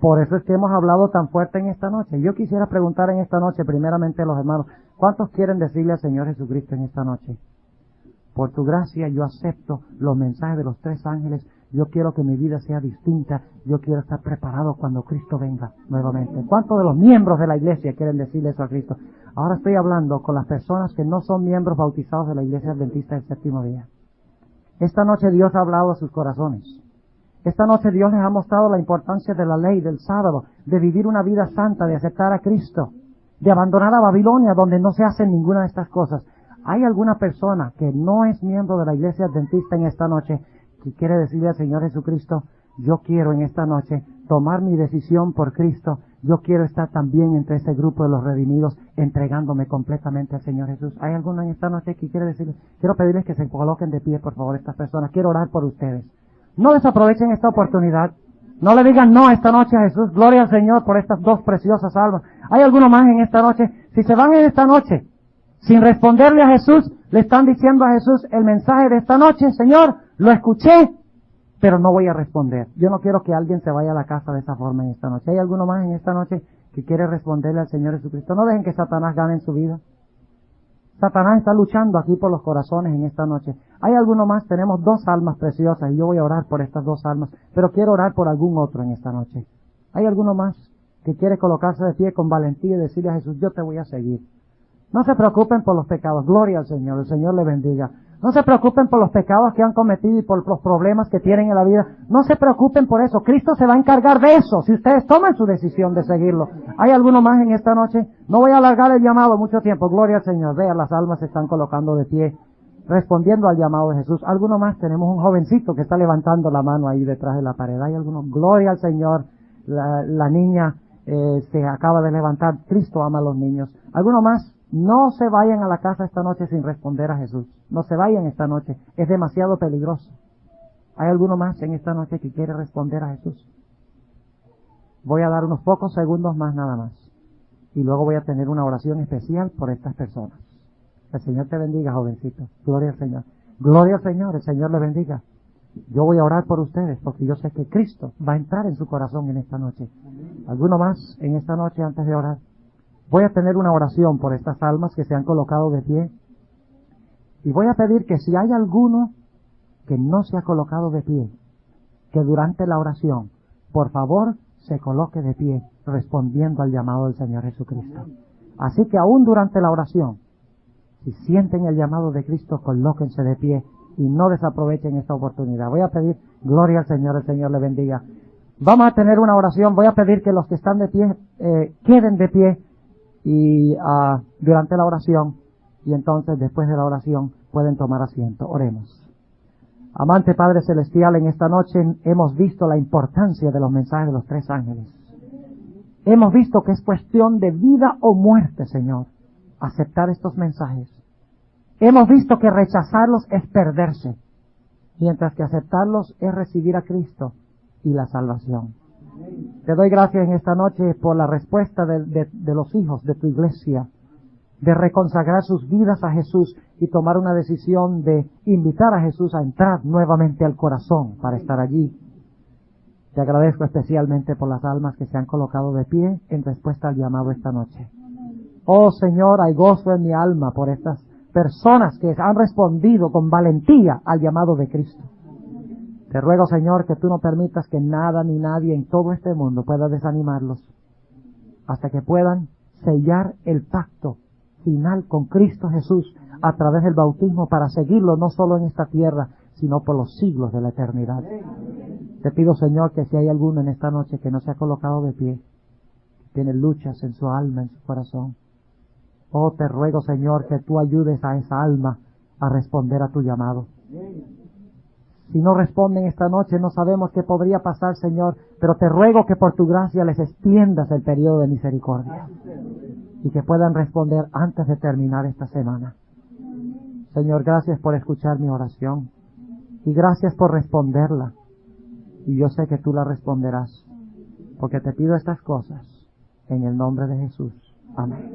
Por eso es que hemos hablado tan fuerte en esta noche. Yo quisiera preguntar en esta noche primeramente a los hermanos, ¿cuántos quieren decirle al Señor Jesucristo en esta noche? Por tu gracia yo acepto los mensajes de los tres ángeles. Yo quiero que mi vida sea distinta. Yo quiero estar preparado cuando Cristo venga nuevamente. ¿Cuántos de los miembros de la iglesia quieren decirle eso a Cristo? Ahora estoy hablando con las personas que no son miembros bautizados de la iglesia adventista del séptimo día. Esta noche Dios ha hablado a sus corazones. Esta noche Dios les ha mostrado la importancia de la ley, del sábado, de vivir una vida santa, de aceptar a Cristo, de abandonar a Babilonia donde no se hacen ninguna de estas cosas. ¿Hay alguna persona que no es miembro de la iglesia adventista en esta noche que quiere decirle al Señor Jesucristo, yo quiero en esta noche tomar mi decisión por Cristo, yo quiero estar también entre ese grupo de los redimidos, entregándome completamente al Señor Jesús? ¿Hay alguna en esta noche que quiere decirle? Quiero pedirles que se coloquen de pie, por favor, estas personas. Quiero orar por ustedes. No desaprovechen esta oportunidad. No le digan no esta noche a Jesús. Gloria al Señor por estas dos preciosas almas. ¿Hay alguno más en esta noche? Si se van en esta noche sin responderle a Jesús, le están diciendo a Jesús el mensaje de esta noche: Señor, lo escuché, pero no voy a responder. Yo no quiero que alguien se vaya a la casa de esa forma en esta noche. ¿Hay alguno más en esta noche que quiere responderle al Señor Jesucristo? No dejen que Satanás gane en su vida. Satanás está luchando aquí por los corazones en esta noche. ¿Hay alguno más? Tenemos 2 almas preciosas y yo voy a orar por estas 2 almas, pero quiero orar por algún otro en esta noche. ¿Hay alguno más que quiere colocarse de pie con valentía y decirle a Jesús: yo te voy a seguir? No se preocupen por los pecados. Gloria al Señor. El Señor le bendiga. No se preocupen por los pecados que han cometido y por los problemas que tienen en la vida. No se preocupen por eso. Cristo se va a encargar de eso si ustedes toman su decisión de seguirlo. ¿Hay alguno más en esta noche? No voy a alargar el llamado mucho tiempo. Gloria al Señor. Vean, las almas se están colocando de pie, respondiendo al llamado de Jesús. ¿Alguno más? Tenemos un jovencito que está levantando la mano ahí detrás de la pared. ¿Hay alguno? Gloria al Señor. La niña se acaba de levantar. Cristo ama a los niños. ¿Alguno más? No se vayan a la casa esta noche sin responder a Jesús. No se vayan esta noche. Es demasiado peligroso. ¿Hay alguno más en esta noche que quiere responder a Jesús? Voy a dar unos pocos segundos más nada más. Y luego voy a tener una oración especial por estas personas. El Señor te bendiga, jovencito. Gloria al Señor. Gloria al Señor. El Señor le bendiga. Yo voy a orar por ustedes porque yo sé que Cristo va a entrar en su corazón en esta noche. ¿Alguno más en esta noche antes de orar? Voy a tener una oración por estas almas que se han colocado de pie. Y voy a pedir que si hay alguno que no se ha colocado de pie, que durante la oración, por favor, se coloque de pie, respondiendo al llamado del Señor Jesucristo. Así que aún durante la oración, si sienten el llamado de Cristo, colóquense de pie y no desaprovechen esta oportunidad. Voy a pedir, gloria al Señor, el Señor le bendiga. Vamos a tener una oración. Voy a pedir que los que están de pie queden de pie y durante la oración, y entonces después de la oración pueden tomar asiento. Oremos. Amante Padre Celestial, en esta noche hemos visto la importancia de los mensajes de los 3 ángeles. Hemos visto que es cuestión de vida o muerte, Señor, aceptar estos mensajes. Hemos visto que rechazarlos es perderse, mientras que aceptarlos es recibir a Cristo y la salvación. Te doy gracias en esta noche por la respuesta de los hijos de tu iglesia, de reconsagrar sus vidas a Jesús y tomar una decisión de invitar a Jesús a entrar nuevamente al corazón para estar allí. Te agradezco especialmente por las almas que se han colocado de pie en respuesta al llamado esta noche. Oh Señor, hay gozo en mi alma por estas personas que han respondido con valentía al llamado de Cristo. Te ruego, Señor, que tú no permitas que nada ni nadie en todo este mundo pueda desanimarlos hasta que puedan sellar el pacto final con Cristo Jesús a través del bautismo para seguirlo no solo en esta tierra, sino por los siglos de la eternidad. Te pido, Señor, que si hay alguno en esta noche que no se ha colocado de pie, tiene luchas en su alma, en su corazón, oh, te ruego, Señor, que tú ayudes a esa alma a responder a tu llamado. Si no responden esta noche, no sabemos qué podría pasar, Señor, pero te ruego que por tu gracia les extiendas el periodo de misericordia y que puedan responder antes de terminar esta semana. Señor, gracias por escuchar mi oración y gracias por responderla. Y yo sé que tú la responderás, porque te pido estas cosas en el nombre de Jesús. Amén.